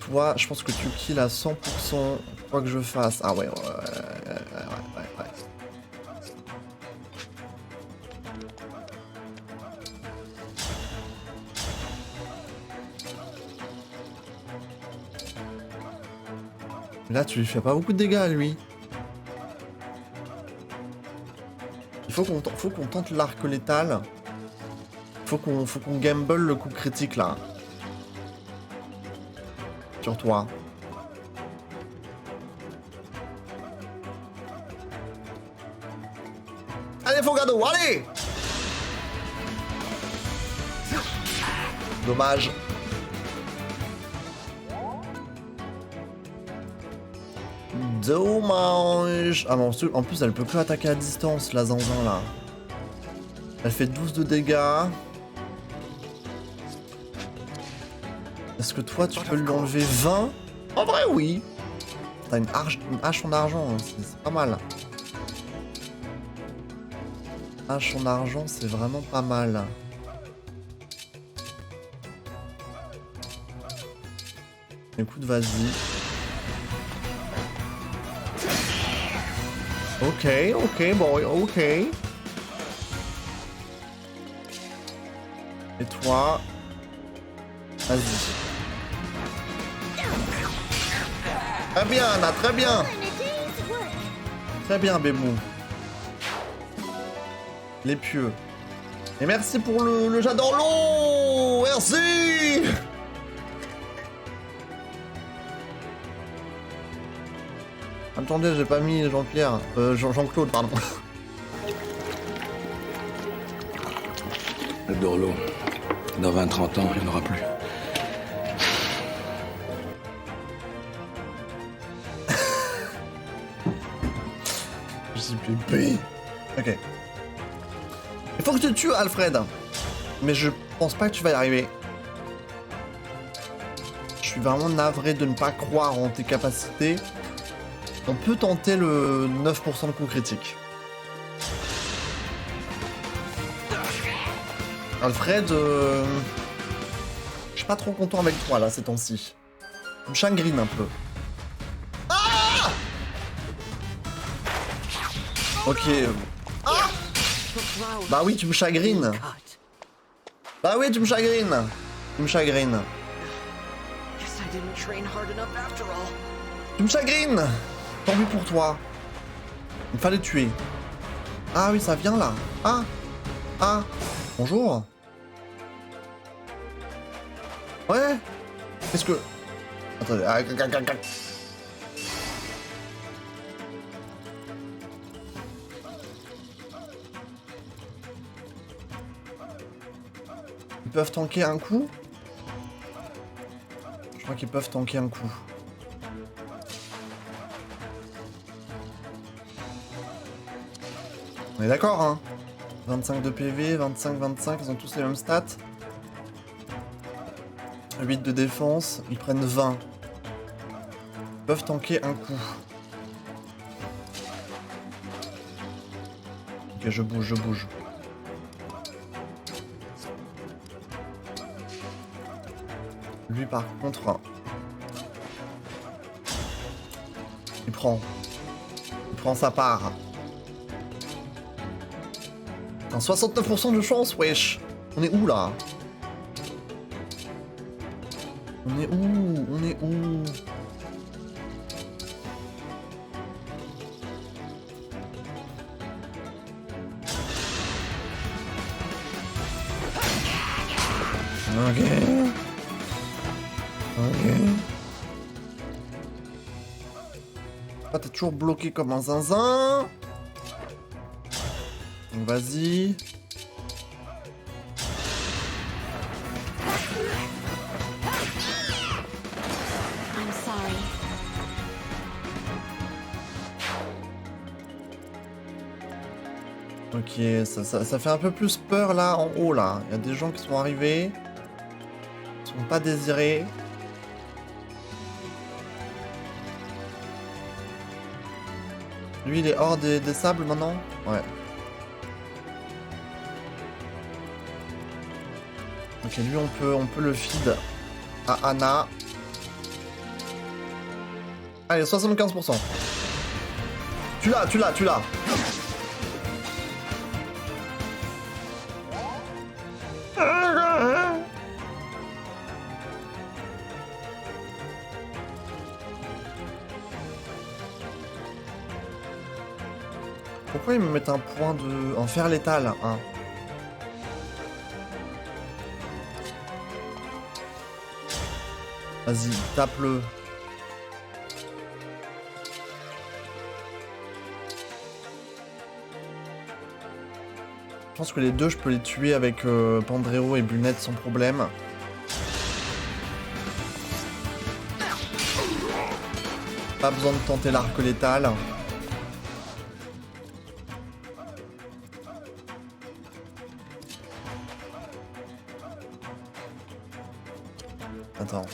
Toi, je pense que tu kills à 100%, quoi que je fasse. Ah ouais. Là, tu lui fais pas beaucoup de dégâts à lui. Il faut qu'on tente l'arc létal. Faut qu'on gamble le coup critique là. Sur toi. Allez, Fogado, allez! Dommage. Dommage. Ah bon, en plus elle peut plus attaquer à distance la zinzin là. Elle fait 12 de dégâts. Est-ce que toi tu peux lui enlever 20? En vrai oui. T'as une hache en argent, hein. C'est pas mal. Hache en argent c'est vraiment pas mal. Écoute, vas-y. Ok, boy, ok. Et toi? Vas-y. Très bien, Anna, très bien. Très bien, Bébou. Les pieux. Et merci pour le j'adore l'eau. Merci. Attendez, j'ai pas mis Jean-Pierre. Jean-Claude, pardon. Le Dorlo. Dans 20-30 ans, il n'y en aura plus. Je suis pépé. Ok. Il faut que je te tue, Alfred. Mais je pense pas que tu vas y arriver. Je suis vraiment navré de ne pas croire en tes capacités. On peut tenter le 9% de coup critique. Alfred, je suis pas trop content avec toi là ces temps-ci. Tu me chagrines un peu. Ah! Ok. Ah! Bah oui, tu me chagrines. Bah oui, tu me chagrines. Tu me chagrines. Tu me chagrines. Tant pis pour toi. Il fallait tuer. Ah oui, ça vient là. Ah. Ah. Bonjour. Ouais. Qu'est-ce que... Attendez. Ils peuvent tanker un coup? Je crois qu'ils peuvent tanker un coup. On est d'accord, hein? 25 de PV, 25, 25, ils ont tous les mêmes stats. 8 de défense, ils prennent 20. Ils peuvent tanker un coup. Ok, je bouge, je bouge. Lui, par contre... Il prend sa part. Un 69% de chance, wesh. On est où, là? On est où? On est où? Ok. Ok. Ah, t'es toujours bloqué comme un zinzin. Donc vas-y. I'm sorry. Ok, ça fait un peu plus peur là, en haut là. Il y a des gens qui sont arrivés. Ils sont pas désirés. Lui, il est hors des sables maintenant? Ouais. Ok, lui, on peut le feed à Anna. Allez, 75%. Tu l'as. Pourquoi ils me mettent un point de... en fer létal, hein? Vas-y, tape-le. Je pense que les deux, je peux les tuer avec Pandreo et Bunette sans problème. Pas besoin de tenter l'arc létal. Attends.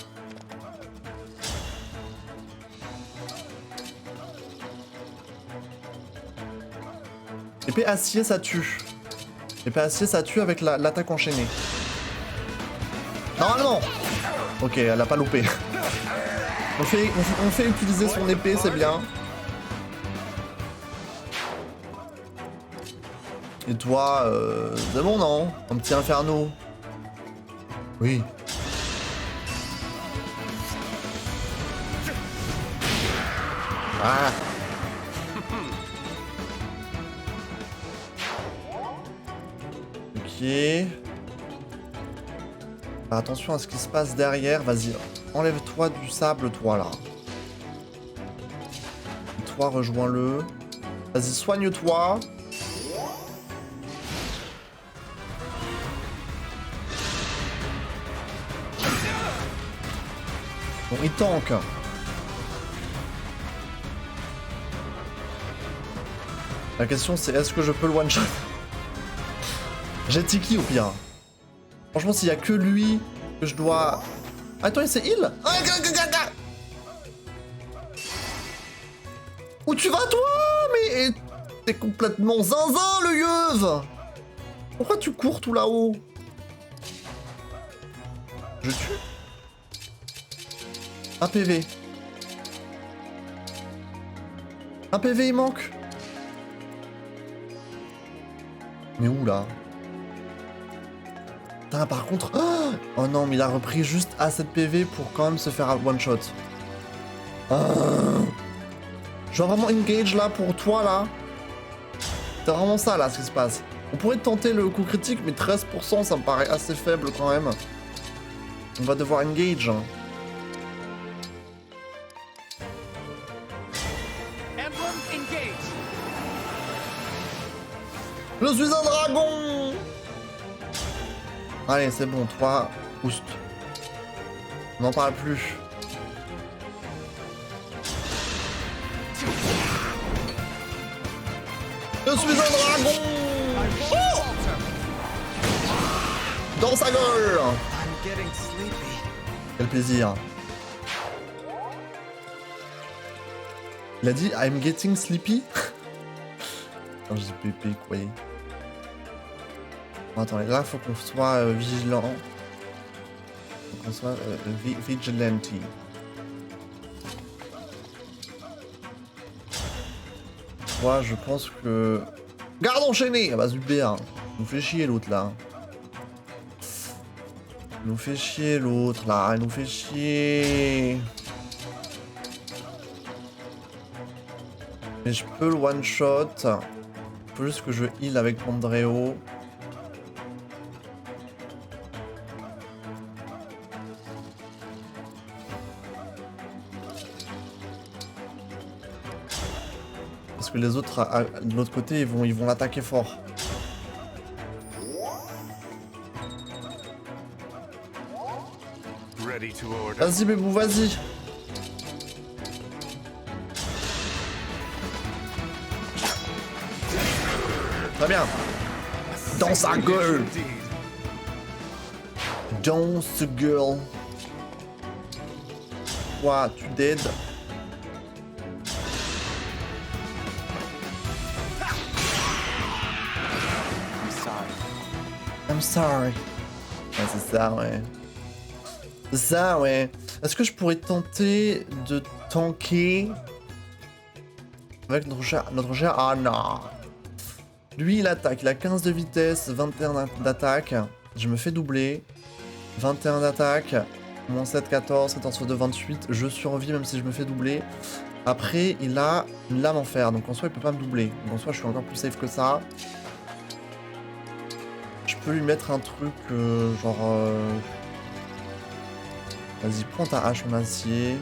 Épée acier, ça tue. Épée acier, ça tue avec l'attaque enchaînée. Normalement. Ok, elle a pas loupé. On fait utiliser son épée, c'est bien. Et toi, c'est bon, non? Un petit inferno. Oui. Ah. Ok. Alors, attention à ce qui se passe derrière. Vas-y, enlève-toi du sable, toi, là. Et toi, rejoins-le. Vas-y, soigne-toi. Bon, il tank. La question c'est est-ce que je peux le one-shot? J'ai Tiki au pire. Franchement s'il y a que lui que je dois... Attends, il s'est heal? Où tu vas toi? Mais t'es complètement zinzin le yeuve. Pourquoi tu cours tout là-haut? Je tue. Un PV. Un PV il manque. Mais où là? Putain, par contre... Oh non, mais il a repris juste assez de PV pour quand même se faire one shot. Je dois vraiment engage là pour toi là. C'est vraiment ça là ce qui se passe. On pourrait tenter le coup critique, mais 13% ça me paraît assez faible quand même. On va devoir engage. Je suis un dragon! Allez, c'est bon, 3 boost. On n'en parle plus. Je suis un dragon! Oh! Dans sa gueule! Quel plaisir. Il a dit I'm getting sleepy? Non, j'ai pépé quoi. Bon, attendez, là faut qu'on soit vigilant. Faut qu'on soit vigilante. Moi je pense que... Garde enchaîné! Ah bah super! Il nous fait chier l'autre là. Il nous fait chier l'autre là, il nous fait chier. Mais je peux le one shot. Il faut juste que je heal avec Pandreo. Parce que les autres de l'autre côté ils vont l'attaquer fort. Vas-y bébou, vas-y. Très bien. Dans sa gueule. Dans sa gueule. Quoi, tu dead? I'm sorry. Ouais, c'est ça, ouais. C'est ça, ouais. Est-ce que je pourrais tenter de tanker avec notre cher... Ah non. Lui, il attaque. Il a 15 de vitesse, 21 d'attaque. Je me fais doubler. 21 d'attaque. Moins 7, 14, 14 de 28. Je survis même si je me fais doubler. Après, il a une lame en fer. Donc en soi, il peut pas me doubler. Donc en soi, je suis encore plus safe que ça. Je peux lui mettre un truc genre... Vas-y, prends ta hache en acier.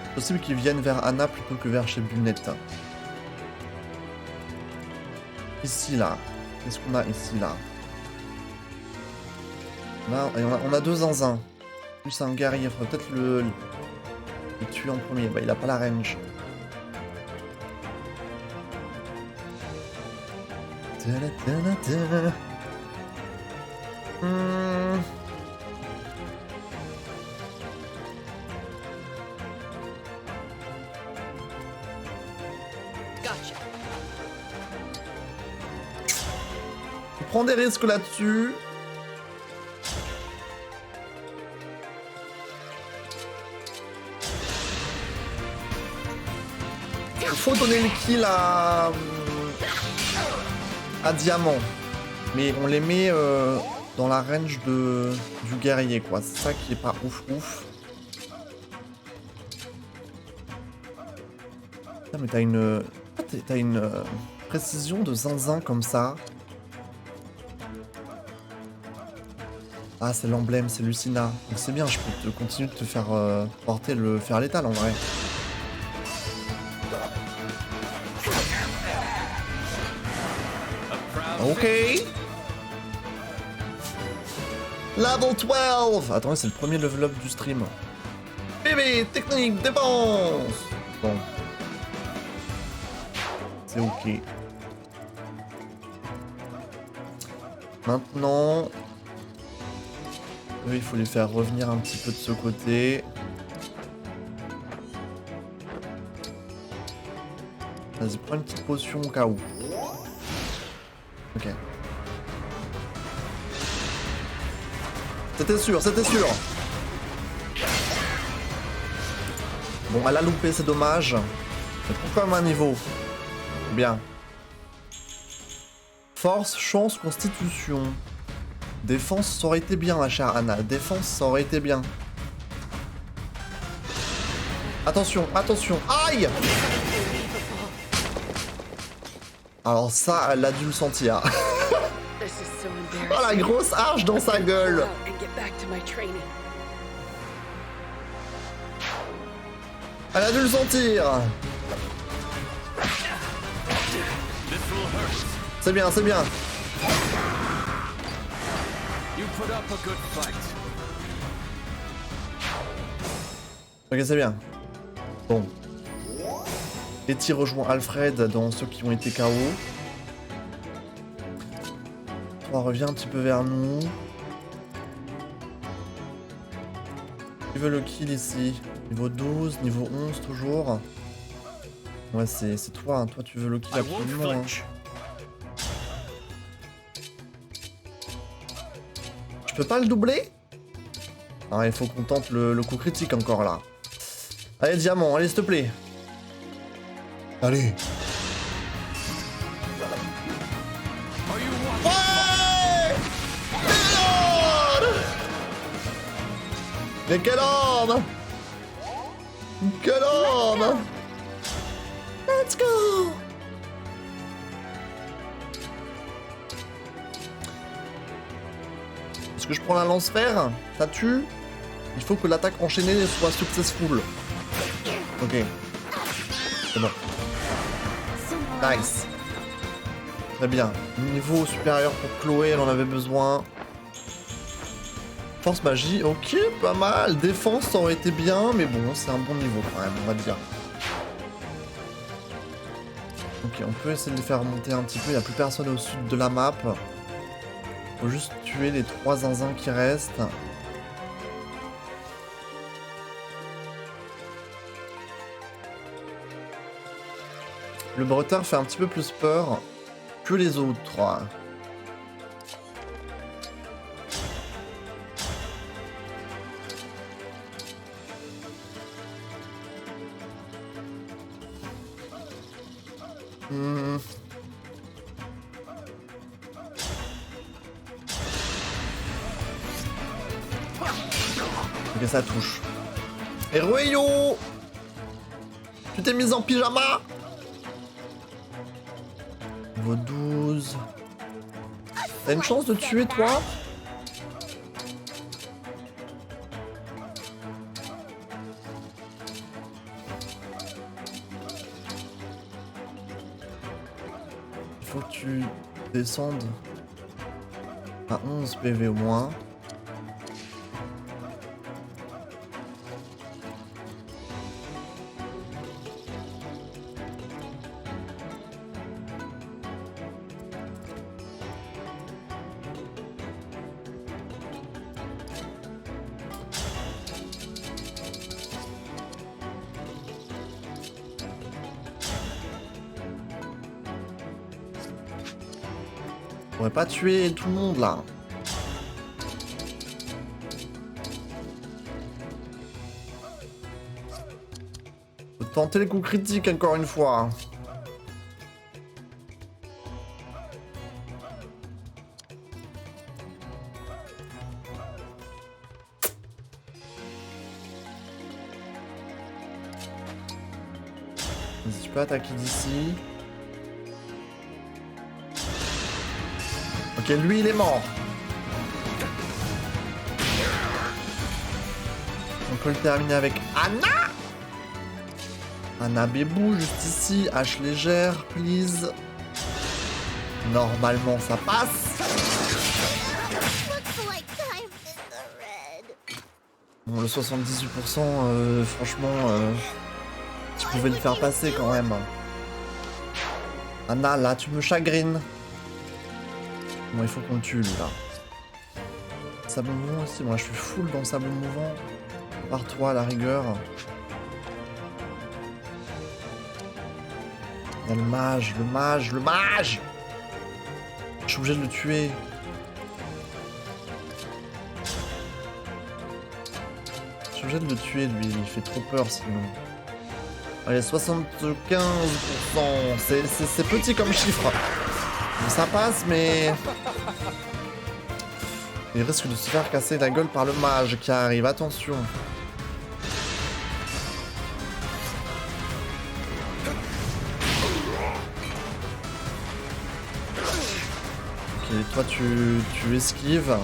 C'est possible qu'il vienne vers Anna plutôt que vers chez Bunette. Ici, là. Qu'est-ce qu'on a ici, là? Là, on a deux zinzins. Plus un guerrier. Il faudrait peut-être le tuer en premier. Bah, il a pas la range. Gotcha. Je prends des risques là-dessus. Il faut donner le kill à Diamant. Mais on les met dans la range du guerrier, quoi. C'est ça qui est pas ouf ouf. Ah, mais t'as une précision de zinzin comme ça. Ah, c'est l'emblème, c'est Lucina. Donc c'est bien, je peux continuer de te faire porter le fer létal en vrai. Ok. Level 12. Attendez, c'est le premier level up du stream. Bébé, technique, dépense. Bon. C'est ok. Maintenant... Eux, il faut les faire revenir un petit peu de ce côté. Vas-y, prends une petite potion au cas où. Ok. C'était sûr, c'était sûr. Bon, elle a loupé, c'est dommage. Mais pourquoi même un niveau? Bien. Force, chance, constitution. Défense, ça aurait été bien, ma chère Anna. Défense, ça aurait été bien. Attention, attention. Aïe! Alors ça, elle a dû le sentir. Oh, la grosse hache dans sa gueule. Elle a dû le sentir. C'est bien, c'est bien. Ok, c'est bien. Bon. Letty rejoint Alfred dans ceux qui ont été KO. On revient un petit peu vers nous. Qui veut le kill ici? Niveau 12, niveau 11 toujours. Ouais, c'est toi, hein. Toi tu veux le kill absolument. Hein. Je peux pas le doubler? Ah, il faut qu'on tente le coup critique encore là. Allez, Diamant, allez, s'il te plaît. Allez. Ouais! Mais quel homme! Quel homme! Let's go! Est-ce que je prends la lance-fer? Ça tue? Il faut que l'attaque enchaînée soit successful. Ok. C'est bon. Nice. Très bien. Niveau supérieur pour Chloé, elle en avait besoin. Force magie, ok, pas mal. Défense, ça aurait été bien, mais bon, c'est un bon niveau quand même, on va dire. Ok, on peut essayer de les faire remonter un petit peu. Il n'y a plus personne au sud de la map. Faut juste tuer les 3 zinzins qui restent. Le bretard fait un petit peu plus peur que les autres. Ok, ça touche. Et Rueyo, tu t'es mise en pyjama? Niveau 12. T'as une chance de tuer, toi? Il faut que tu descendes à 11 PV au moins. On pourrait pas tuer tout le monde là. Faut tenter les coups critiques encore une fois. Vas-y, tu peux attaquer d'ici. Ok, lui il est mort. On peut le terminer avec Anna. Anna Bébou, juste ici. Hache légère, please. Normalement ça passe. Looks like I'm in the red. Bon, le 78%, franchement, tu pouvais le faire passer quand même. Anna, là, tu me chagrines. Bon, il faut qu'on le tue, lui, là. Sable mouvant aussi. Moi, je suis full dans le sable mouvant. Par toi, à la rigueur. Il y a le mage, le mage, le mage! Je suis obligé de le tuer. Je suis obligé de le tuer, lui. Il fait trop peur, sinon. Allez, 75%. C'est petit comme chiffre. Ça passe, mais... il risque de se faire casser la gueule par le mage qui arrive. Attention. Ok, toi tu esquives.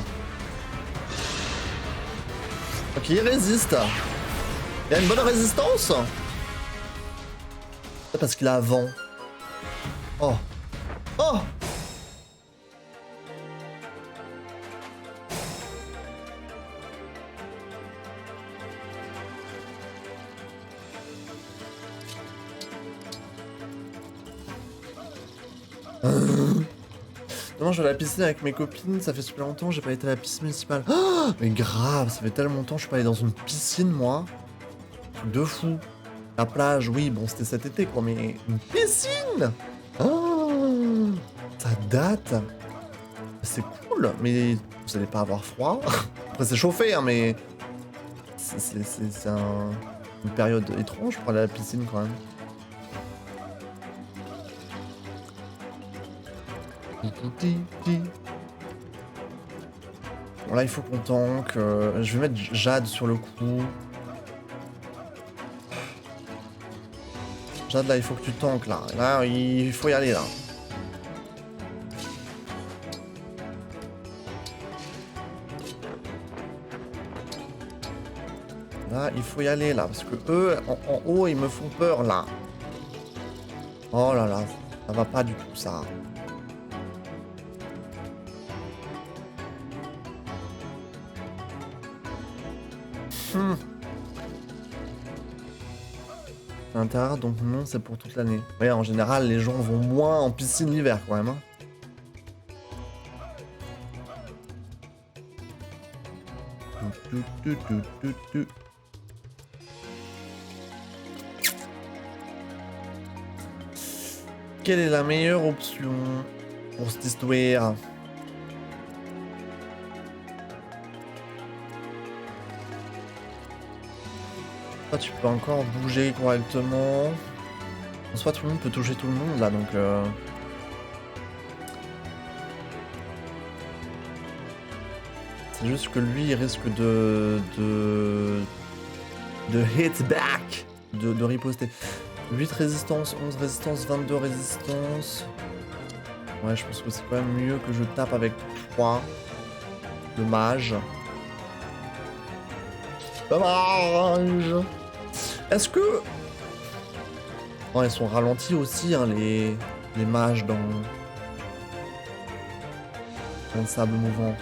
Ok, il résiste. Il y a une bonne résistance. C'est parce qu'il a vent. Oh. Oh. Non, je vais à la piscine avec mes copines, ça fait super longtemps, j'ai pas été à la piscine municipale. Oh, mais grave, ça fait tellement longtemps que je suis pas allé dans une piscine, moi. Truc de fou. La plage, oui, bon, c'était cet été, quoi, mais une piscine. Oh, ça date. C'est cool, mais vous allez pas avoir froid. Après, c'est chauffé, hein, mais... c'est une période étrange pour aller à la piscine, quand même. Bon, là, il faut qu'on tank. Je vais mettre Jade sur le coup. Jade, là, il faut que tu tankes, là. Là, il faut y aller, là. Là, il faut y aller, là. Parce que eux, en haut, ils me font peur, là. Oh là là, ça va pas du tout, ça. C'est intérieur, donc non, c'est pour toute l'année. Ouais, en général, les gens vont moins en piscine l'hiver, quand même. Hein. Quelle est la meilleure option pour cette histoire? Toi, tu peux encore bouger correctement. En soi, tout le monde peut toucher tout le monde là, donc. C'est juste que lui, il risque de hit back, de riposter. 8 résistance, 11 résistance, 22 résistance. Ouais, je pense que c'est quand même mieux que je tape avec 3. Le mage. Le mage. Est-ce que... Non, ils sont ralentis aussi, hein, les mages dans le sable mouvant.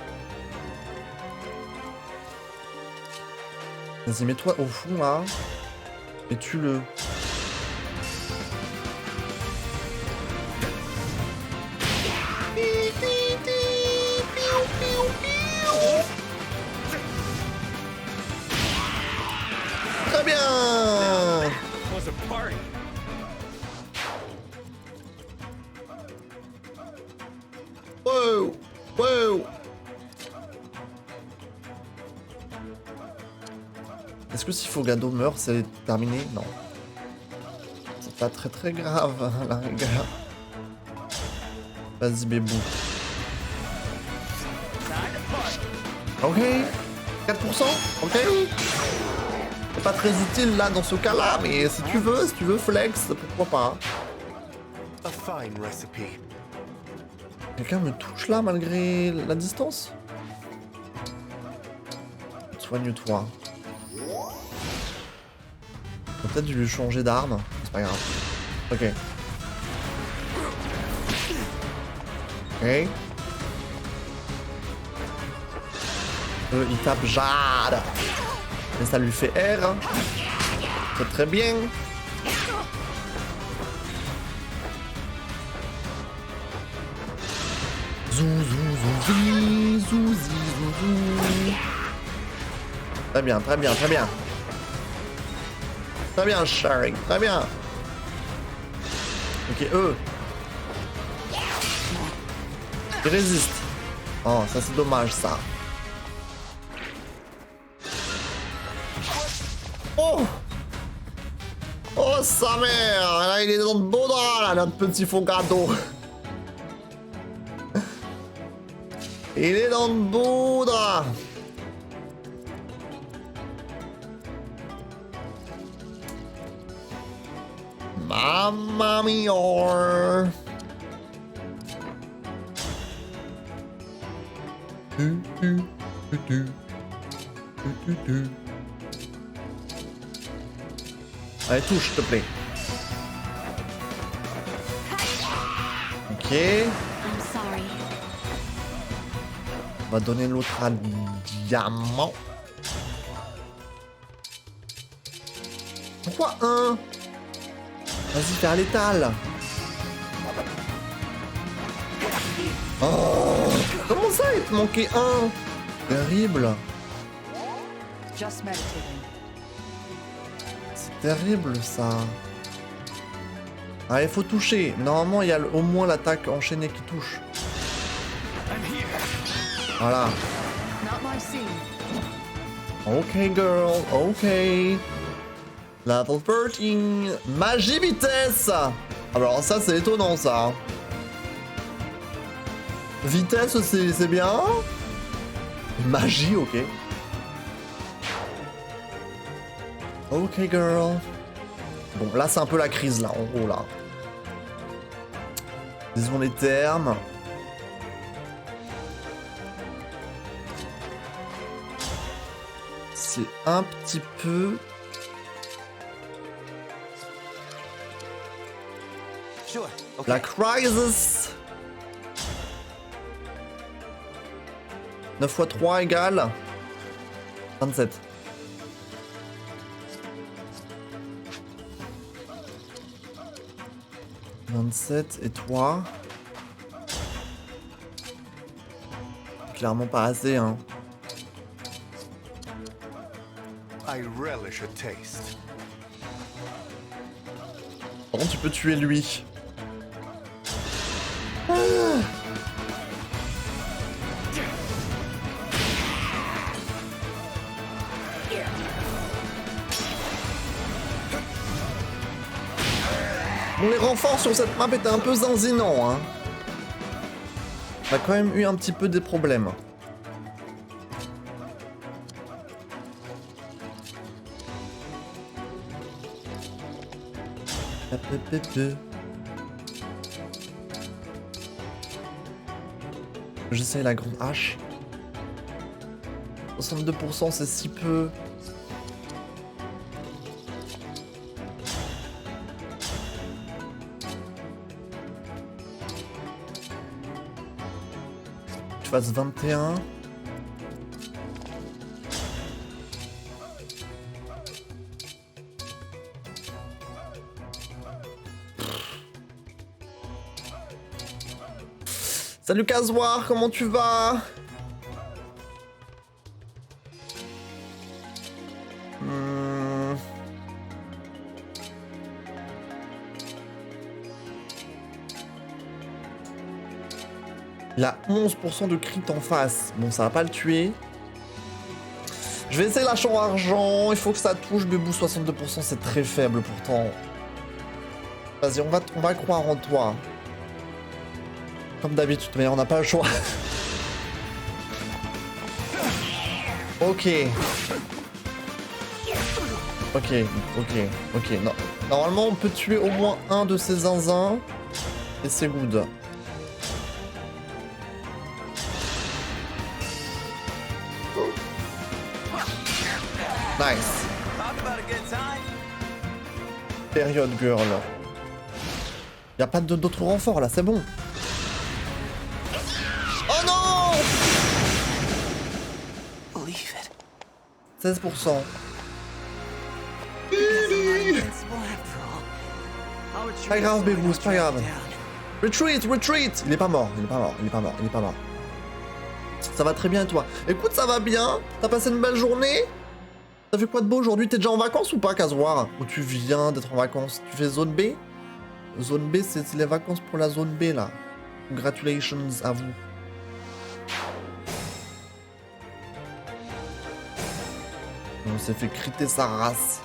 Vas-y, mets-toi au fond, là. Et tue-le. Très bien. Was a party. Wow. Wow. Est-ce que si Fogado meurt, c'est terminé? Non. C'est pas très très grave, à la rigueur. Vas-y, bébou. Ok. 4%. Ok. C'est pas très utile là dans ce cas-là, mais si tu veux flex, pourquoi pas. A fine recipe. Quelqu'un me touche là malgré la distance? Soigne-toi. Faut peut-être lui changer d'arme. C'est pas grave. Ok. Ok. Il tape Jade. Et ça lui fait R. C'est très bien. Zouzou, zouzi, zouzou. Très bien, très bien, très bien. Très bien, Sharing, très bien. Ok, eux. Ils résistent. Oh, ça c'est dommage, ça. Oh! Oh, sa mère! Là, il est dans le beau drap, là, notre petit Fogado. Il est dans le beau drap. Mamma mia. Allez, touche, s'il te plaît. Ok. I'm sorry. On va donner l'autre à diamant. Pourquoi un? Vas-y, fais à l'étal. Oh, comment ça, il te manquait un? Terrible. Just meditating. C'est terrible, ça. Ah, il faut toucher. Normalement, il y a au moins l'attaque enchaînée qui touche. Voilà. Not my scene. Ok, girl. Ok. Level 13. Magie vitesse. Alors, ça, c'est étonnant, ça. Vitesse, c'est bien. Magie, ok. Ok, girl. Bon, là, c'est un peu la crise, là, en gros, là. Disons les termes. C'est un petit peu... Sure. Okay. La crisis. 9 x 3 égale 27. 27 et toi? Clairement pas assez, hein. I relish a taste. Par contre, tu peux tuer lui. Bon, les renforts sur cette map étaient un peu zinzinants, hein. On a quand même eu un petit peu des problèmes. J'essaye la grande hache. 62% c'est si peu. Tu fasses 21. Salut Casoir, comment tu vas? Il a 11% de crit en face. Bon, ça va pas le tuer. Je vais essayer la chambre argent. Il faut que ça touche. Bébou, 62%, c'est très faible pourtant. Vas-y, on va croire en toi. Comme d'habitude, mais on n'a pas le choix. Ok. Ok. Non. Normalement, on peut tuer au moins un de ces zinzins. Et c'est good. Nice. Période girl. Y'a pas d'autres renforts là, c'est bon. Oh non! 16%. Pas grave, Bébou, c'est pas grave. Retreat! Il est pas mort. Ça va très bien, toi. Écoute, ça va bien. T'as passé une belle journée? T'as fait quoi de beau aujourd'hui? T'es déjà en vacances ou pas, Casoir? Ou tu viens d'être en vacances? Tu fais zone B? Zone B, c'est les vacances pour la zone B, là. Congratulations à vous. On s'est fait criter sa race.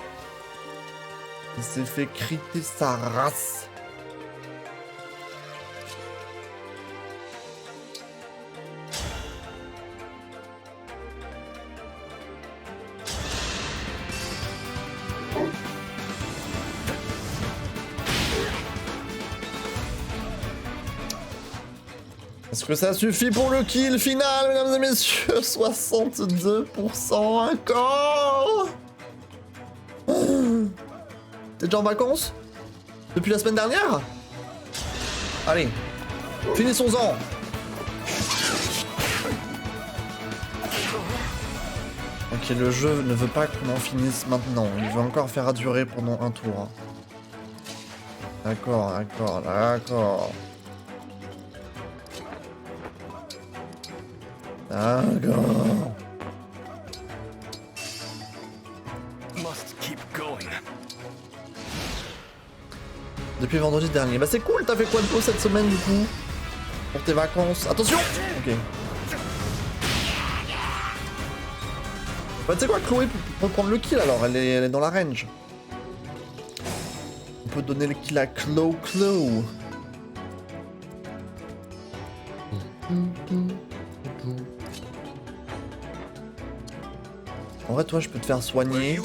Est-ce que ça suffit pour le kill final, mesdames et messieurs? 62% encore. T'es déjà en vacances? Depuis la semaine dernière? Allez, finissons-en. Ok, le jeu ne veut pas qu'on en finisse maintenant. Il veut encore faire durer pendant un tour. D'accord. D'accord. Must keep going. Depuis vendredi dernier. Bah c'est cool, t'as fait quoi de beau cette semaine du coup? Pour tes vacances. Attention! Ok. Bah tu sais quoi, Chloé peut prendre le kill alors, elle est dans la range. On peut donner le kill à Chloe. En vrai, toi, je peux te faire soigner.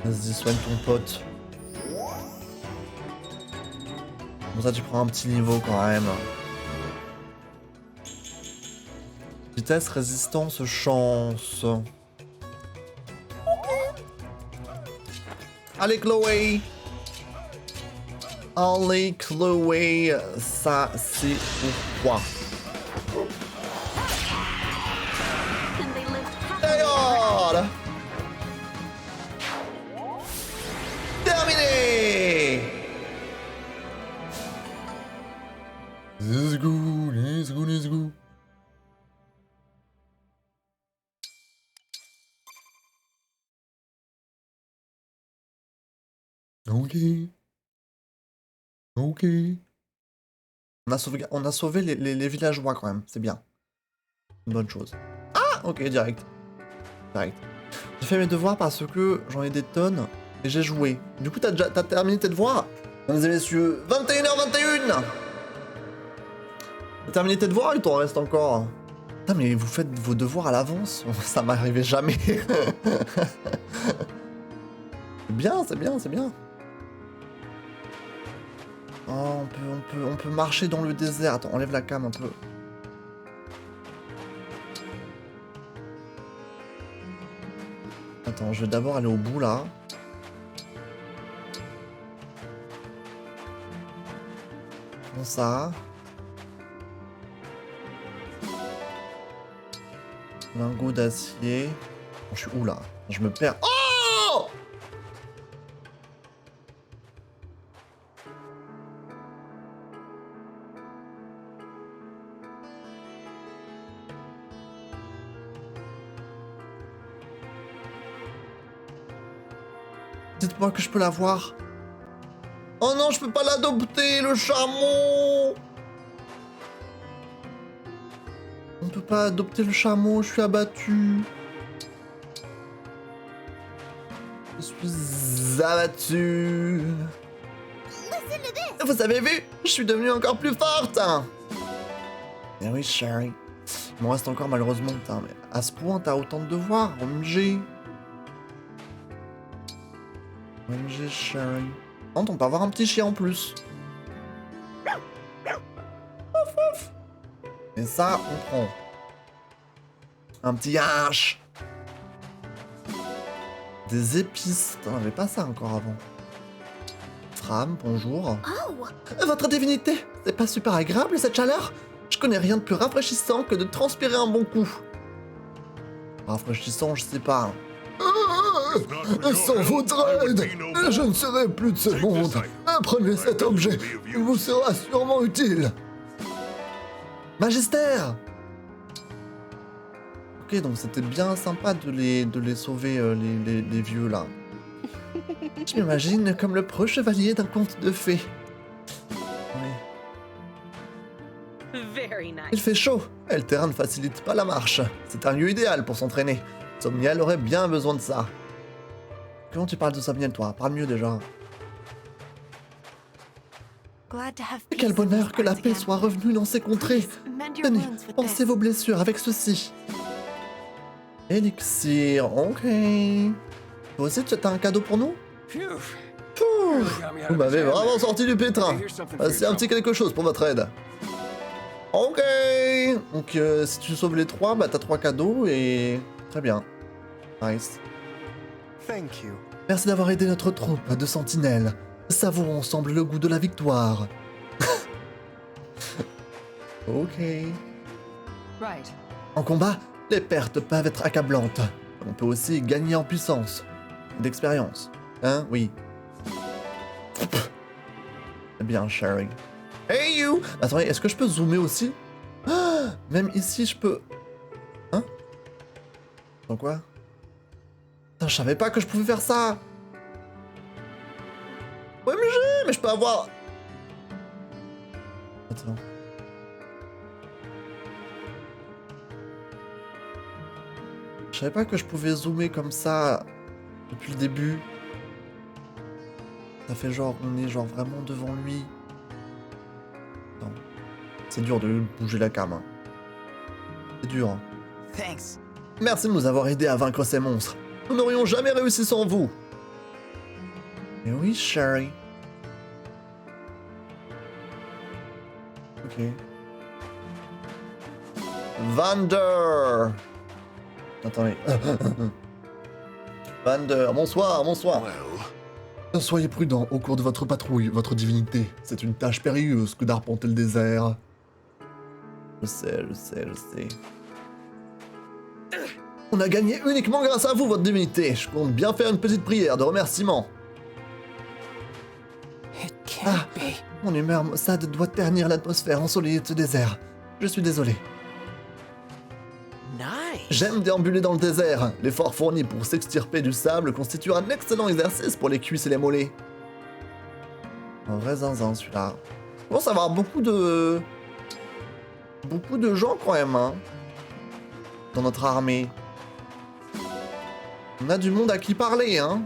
Vas-y, soigne ton pote. Comme ça, tu prends un petit niveau quand même. Vitesse, résistance, chance. Allez, Chloé! Allez, Chloé! Ça, c'est pourquoi. D'ailleurs! Terminé! Let's go. Ok. On a sauvé les villageois quand même, c'est bien. Une bonne chose. Ah, ok, direct. J'ai fait mes devoirs parce que j'en ai des tonnes et j'ai joué. Du coup, t'as terminé tes devoirs? Mesdames et messieurs, 21h21. T'as terminé tes devoirs, il t'en reste encore. Putain, mais vous faites vos devoirs à l'avance? Ça m'arrivait jamais. C'est bien, c'est bien, c'est bien. Oh, on peut marcher dans le désert. Attends, enlève la cam un peu. Attends, je vais d'abord aller au bout là. Comme ça. Lingot d'acier. Oh, je suis où là? Je me perds. Oh! Dites-moi que je peux l'avoir. Oh non, je peux pas l'adopter, le chameau. On peut pas adopter le chameau, je suis abattu. Je suis abattu. Vous avez vu? Je suis devenue encore plus forte. Eh oui, Sherry. Il m'en reste encore malheureusement, putain, mais à ce point, t'as autant de devoirs, OMG. OMG, Sherry. On peut avoir un petit chien en plus. Ouf, ouf. Et ça, on prend. Un petit hache. Des épices. T'en avais pas ça encore avant. Fram, bonjour. Oh, Votre divinité, c'est pas super agréable cette chaleur? Je connais rien de plus rafraîchissant que de transpirer un bon coup. Rafraîchissant, je sais pas. Sans votre aide, je ne serai plus de ce monde. Prenez cet objet, il vous sera sûrement utile. Magistère! Ok, donc c'était bien sympa de les sauver, les vieux là. Je m'imagine comme le preux chevalier d'un conte de fées. Oui. Very nice. Il fait chaud, et le terrain ne facilite pas la marche. C'est un lieu idéal pour s'entraîner. Somniel aurait bien besoin de ça. Comment tu parles de Somniel, toi? Parle mieux déjà. glad to have Quel peace in bonheur these que la parts paix again. soit revenue dans ces contrées. Please, mend your Tenez, wounds with pensez this. vos blessures avec ceci. Élixir, ok. Toi aussi, tu as un cadeau pour nous? Phew. Pouh, Got me out vous of m'avez the jam. vraiment sorti du pétrin. Hey, here's something for C'est un petit quelque chose pour votre aide. Ok. Donc, si tu sauves les trois, bah t'as 3 cadeaux et... Très bien. Nice. Thank you. Merci d'avoir aidé notre troupe de sentinelles. Savourons ensemble le goût de la victoire. Ok. Right. En combat, les pertes peuvent être accablantes. On peut aussi gagner en puissance. Et d'expérience. Hein? Oui. Bien, Sherry. Hey you! Attendez, est-ce que je peux zoomer aussi? Ah, même ici, je peux... Hein? Dans quoi? Putain, je savais pas que je pouvais faire ça! OMG, mais je peux avoir... Attends. Je savais pas que je pouvais zoomer comme ça depuis le début. Ça fait genre, on est genre vraiment devant lui. Non. C'est dur de bouger la cam. Hein. C'est dur. Hein. Thanks. Merci de nous avoir aidés à vaincre ces monstres. Nous n'aurions jamais réussi sans vous. Mais oui, Sherry. Ok. Vander. Attendez. Vander, bonsoir, bonsoir. Soyez prudent au cours de votre patrouille, votre divinité. C'est une tâche périlleuse que d'arpenter le désert. Je sais, je sais, je sais. On a gagné uniquement grâce à vous, votre divinité. Je compte bien faire une petite prière de remerciement. It can't Ah, be. mon humeur maussade doit ternir l'atmosphère ensoleillée de ce désert. Je suis désolé. Nice. J'aime déambuler dans le désert. L'effort fourni pour s'extirper du sable constitue un excellent exercice pour les cuisses et les mollets. Un vrai zinzin, celui-là. Je pense avoir beaucoup de gens, quand même, hein, dans notre armée. On a du monde à qui parler, hein.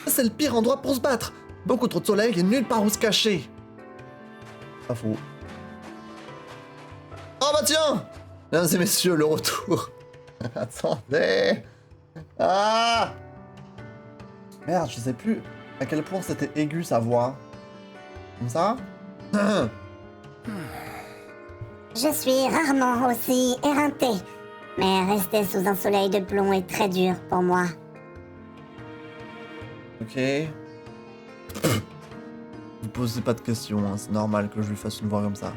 C'est le pire endroit pour se battre. Beaucoup trop de soleil et nulle part où se cacher. Pas faux. Oh bah tiens! Mesdames et messieurs, le retour. Attendez. Ah! Merde, je sais plus à quel point c'était aigu sa voix. Comme ça? Je suis rarement aussi éreinté, mais rester sous un soleil de plomb est très dur pour moi. Ok. Vous posez pas de questions, hein, c'est normal que je lui fasse une voix comme ça.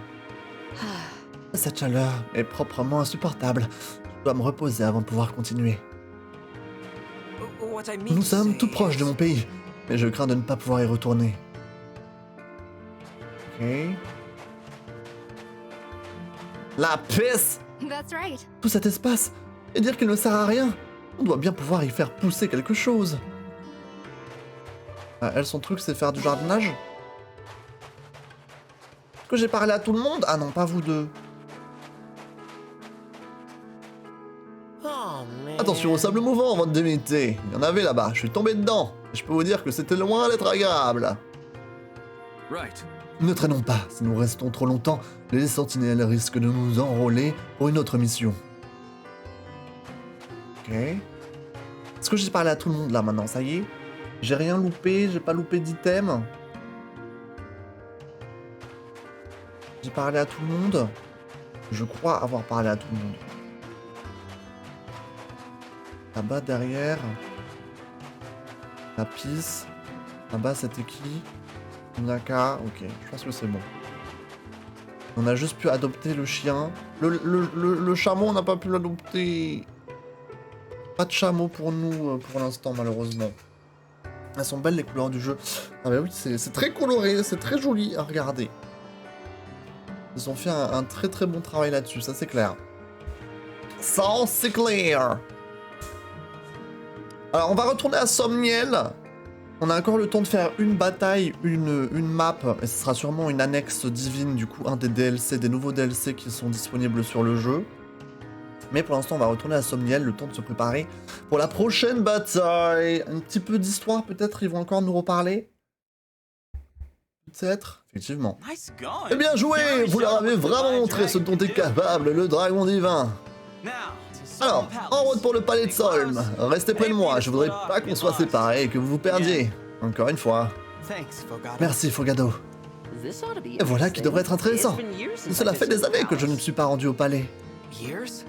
Cette chaleur est proprement insupportable. Je dois me reposer avant de pouvoir continuer. Nous sommes tout proches de mon pays, mais je crains de ne pas pouvoir y retourner. Ok. La pisse! That's right. Tout cet espace, et dire qu'il ne sert à rien. On doit bien pouvoir y faire pousser quelque chose. Ah, elle, son truc, c'est faire du jardinage? Est-ce que j'ai parlé à tout le monde? Ah non, pas vous deux. Attention au sable mouvant, votre démité. Il y en avait là-bas, je suis tombé dedans. Et je peux vous dire que c'était loin d'être agréable. Right. Ne traînons pas, si nous restons trop longtemps, les sentinelles risquent de nous enrôler pour une autre mission. Ok. Est-ce que j'ai parlé à tout le monde là maintenant, ça y est? J'ai rien loupé, j'ai pas loupé d'item. J'ai parlé à tout le monde. Je crois avoir parlé à tout le monde. Là-bas derrière. La pisse. Là-bas c'était qui? Naka, ok, je pense que c'est bon. On a juste pu adopter le chien. Le chameau, on n'a pas pu l'adopter. Pas de chameau pour nous pour l'instant, malheureusement. Elles sont belles les couleurs du jeu. Ah bah oui, c'est très coloré, c'est très joli à regarder. Ils ont fait un très très bon travail là-dessus, ça c'est clair. Ça c'est clair. Alors on va retourner à Somniel. On a encore le temps de faire une bataille, une map, et ce sera sûrement une annexe divine, du coup, un des DLC, des nouveaux DLC qui sont disponibles sur le jeu. Mais pour l'instant, on va retourner à Somniel, le temps de se préparer pour la prochaine bataille. Un petit peu d'histoire, peut-être, ils vont encore nous reparler. Peut-être, effectivement. Nice going. Eh bien joué, vous leur avez vraiment montré ce dont est capable le dragon divin. Alors, en route pour le palais de Solm. Restez près de moi, je voudrais pas qu'on soit séparés et que vous vous perdiez. Encore une fois. Merci, Fogado. Et voilà qui devrait être intéressant. Cela fait des années que je ne me suis pas rendu au palais.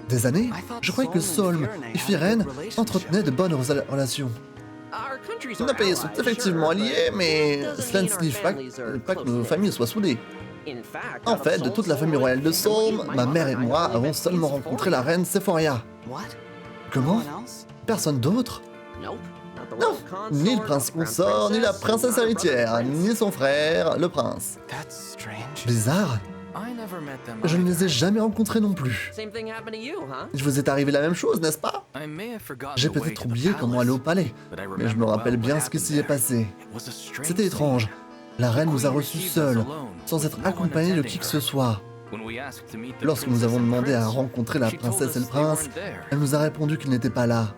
Des années? Je croyais que Solm et Firen entretenaient de bonnes relations. Nos pays sont effectivement alliés, mais cela ne signifie pas que nos familles soient soudées. En fait, de toute la famille royale de Solm, ma mère et moi avons seulement rencontré la reine Sephoria. Comment? Personne d'autre? Non, ni le prince consort, ni la princesse héritière, ni son frère, le prince. Bizarre. Je ne les ai jamais rencontrés non plus. Il vous est arrivé la même chose, n'est-ce pas? J'ai peut-être oublié comment aller au palais, mais je me rappelle bien ce qui s'y est passé. C'était étrange. La reine nous a reçus seuls, sans être accompagnés de qui que ce soit. Lorsque nous avons demandé à rencontrer la princesse et le prince, elle nous a répondu qu'ils n'étaient pas là.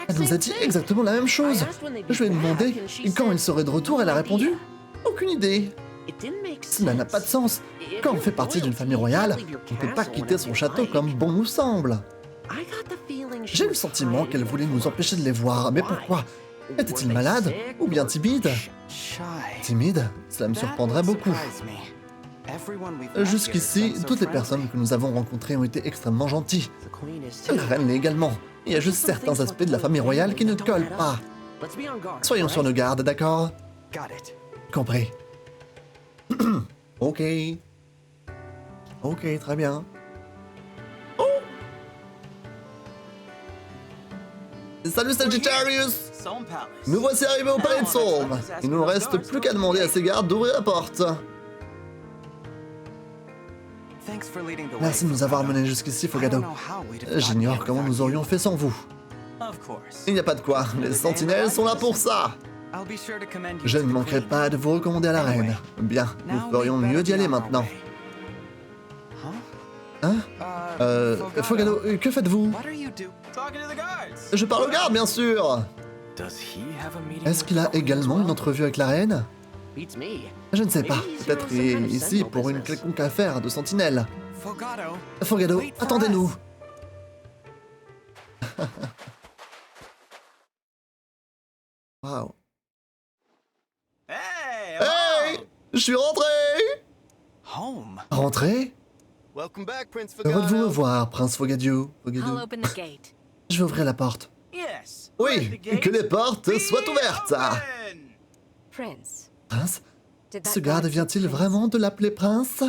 Elle nous a dit exactement la même chose. Je lui ai demandé quand il serait de retour, elle a répondu « Aucune idée ». Cela n'a pas de sens. Quand on fait partie d'une famille royale, on ne peut pas quitter son château comme bon nous semble. J'ai eu le sentiment qu'elle voulait nous empêcher de les voir, mais pourquoi? Était-il malade ou bien timide? Timide? Cela me surprendrait beaucoup. Jusqu'ici, toutes les personnes que nous avons rencontrées ont été extrêmement gentilles. La reine l'est également. Il y a juste certains aspects de la famille royale qui ne collent pas. Soyons sur nos gardes, d'accord? Compris. Ok. Ok, très bien. Oh! Salut Sagittarius! Nous voici arrivés au palais de Solm. Il ne nous reste plus qu'à demander à ses gardes d'ouvrir la porte. Merci de nous avoir menés jusqu'ici, Fogado. J'ignore comment nous aurions fait sans vous. Il n'y a pas de quoi, les sentinelles sont là pour ça. Je ne manquerai pas de vous recommander à la reine. Bien, nous ferions mieux d'y aller maintenant. Hein? Fogado, que faites-vous? Je parle aux gardes, bien sûr! Est-ce qu'il a également une entrevue avec la reine? Je ne sais pas. Peut-être qu'il est ici pour une quelconque affaire de sentinelle. Fogado, attendez-nous! Waouh. Hey! Hey! Je suis rentré! Home? Rentré? Welcome back, Prince Heureux de vous Fogado. revoir, Prince Fogadio. I'll open the gate. Je vais ouvrir la porte. Yes. Oui, Let the gates que les portes be soient ouvertes. open. Prince. Prince, Did that ce garde guy vient-il say Prince? vraiment de l'appeler Prince?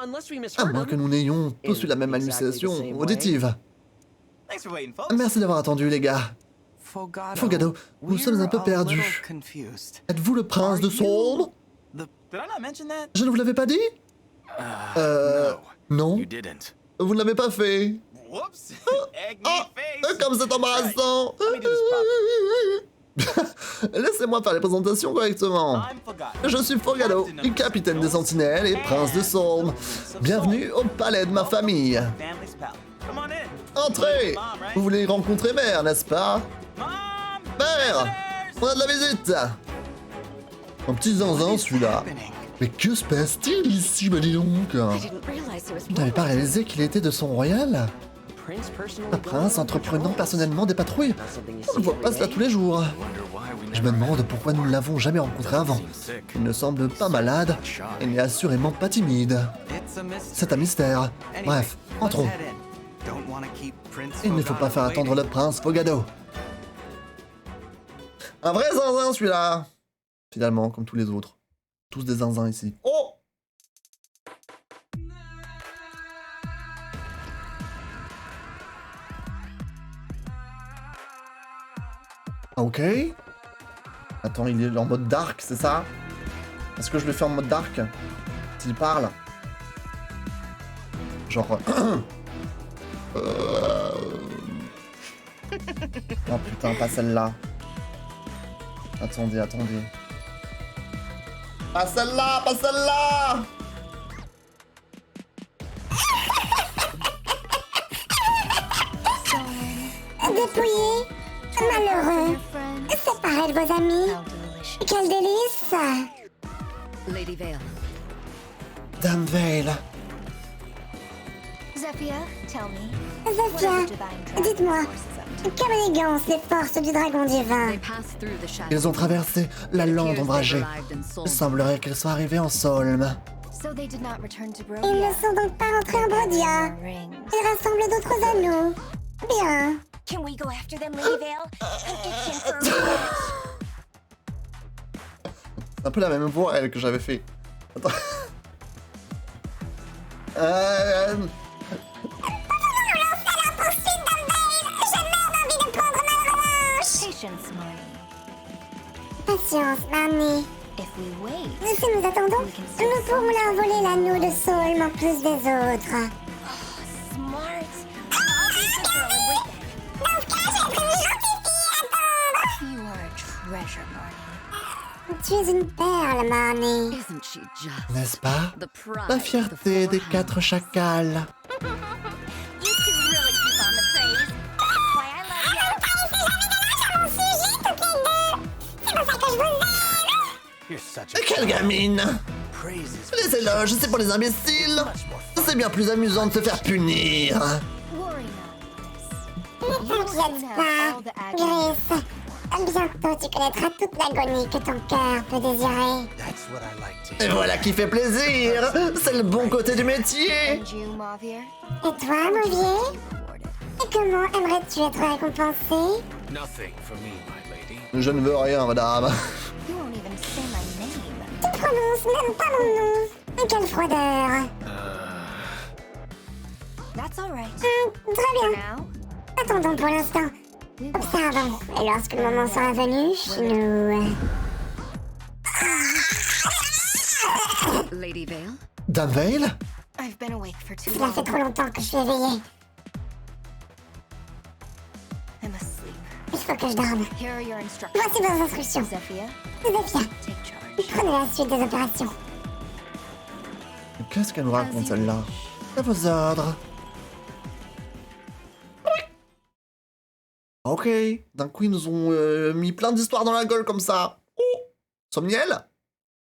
Unless we À misheard moins que him. nous n'ayons tous eu la même exactly hallucination the same way. auditive. Thanks for waiting, folks. Merci d'avoir attendu, les gars. Fogado, nous sommes un peu perdus. Confused. Êtes-vous le prince de Saul? Did I not mention that? Je ne vous l'avais pas dit? Non, You didn't. vous ne l'avez pas fait. Whoops. Egg Oh, me face. comme c'est embarrassant. Let me do this properly. Laissez-moi faire les présentations correctement. I'm Fogado. Je suis Fogado, capitaine des sentinelles et prince de Saul. Bienvenue au palais de ma famille. Family's pal. Come on in. Entrez! Vous voulez rencontrer Mère, n'est-ce pas? Mom! Mère! On a de la visite! Un petit zinzin, celui-là. Mais que se passe-t-il ici, bah dis donc? I didn't realize he was Vous n'avez pas réalisé qu'il était de son royal? Prince personally Un prince entreprenant personnellement des patrouilles? Not something you On ne see voit pas every cela day. tous les jours. Wonder why we Je me never demande pourquoi nous ne l'avons jamais rencontré avant. seem sick. Il ne semble pas malade et n'est assurément pas timide. It's a mystery. C'est un mystère. Bref, entrons. Let's head in. Don't wanna keep Prince Il ne faut pas Fogado faire attendre waiting. le prince Fogado. Un vrai zinzin, celui-là. Finalement, comme tous les autres. Tous des zinzins ici. Oh! Ok. Attends, il est en mode dark, c'est ça? Est-ce que je le fais en mode dark? S'il parle? Genre... Oh putain, pas celle-là. Attendez. Pas celle-là, pas celle-là! Dépouillé, malheureux, séparé de vos amis. How delicious. Quel délice! Lady Vale. Dame Vale. Zephyr, tell me. Zephyr, dites-moi, que manigance les forces du dragon divin? They passed through the shadow. Ils ont traversé la lande ombragée. Il semblerait qu'ils soient arrivés en Solm. So they did not return to Ils Brodia. ne sont donc pas rentrés en Brodia. Rings. Ils rassemblent d'autres anneaux. Bien. Can we go after them, Lady Vale? C'est un peu la même voix, elle, que j'avais fait. Attends. Patience, Marnie. Patience, Marnie. If we wait, Si nous attendons, nous pourrons leur voler l'anneau de Saul en plus des autres. smart. You are a treasure, Marnie. Tu es une perle, Marnie. Isn't she just N'est-ce pas? the pride La of the fierté des Four 4 chacals. You two really keep on the praise. That's why I love you. You're such a Quelle gamine! praises. Les éloges, c'est pour les imbéciles! C'est bien plus amusant de se faire punir! Worry not. Ne t'inquiète pas, Grace. Bientôt, tu connaîtras toute l'agonie que ton cœur peut désirer. That's what I like to Et voilà qui fait plaisir! C'est le bon côté du métier! And you, Mavier? Et toi, Mauvier? Rewarded. Et comment aimerais-tu être récompensé? Nothing for me, my lady. Je ne veux rien, madame. You won't even say my name. Tu prononces même pas mon nom. Quelle froideur. That's all right. Très bien. Now, Attendons pour l'instant. we will. Observons. Et lorsque le moment sera venu, nous... Lady Vale? Dame Vale? I've been awake for too Cela fait long. trop longtemps que je suis éveillée. I must sleep. Il faut que je dorme. Here are your instructions. Voici vos instructions. Zephyr, Zephyr, take charge. prenez la suite des opérations. Qu'est-ce qu'elle nous raconte, celle-là? À vos ordres. Ok, d'un coup ils nous ont mis plein d'histoires dans la gueule comme ça. Oh, Somniel?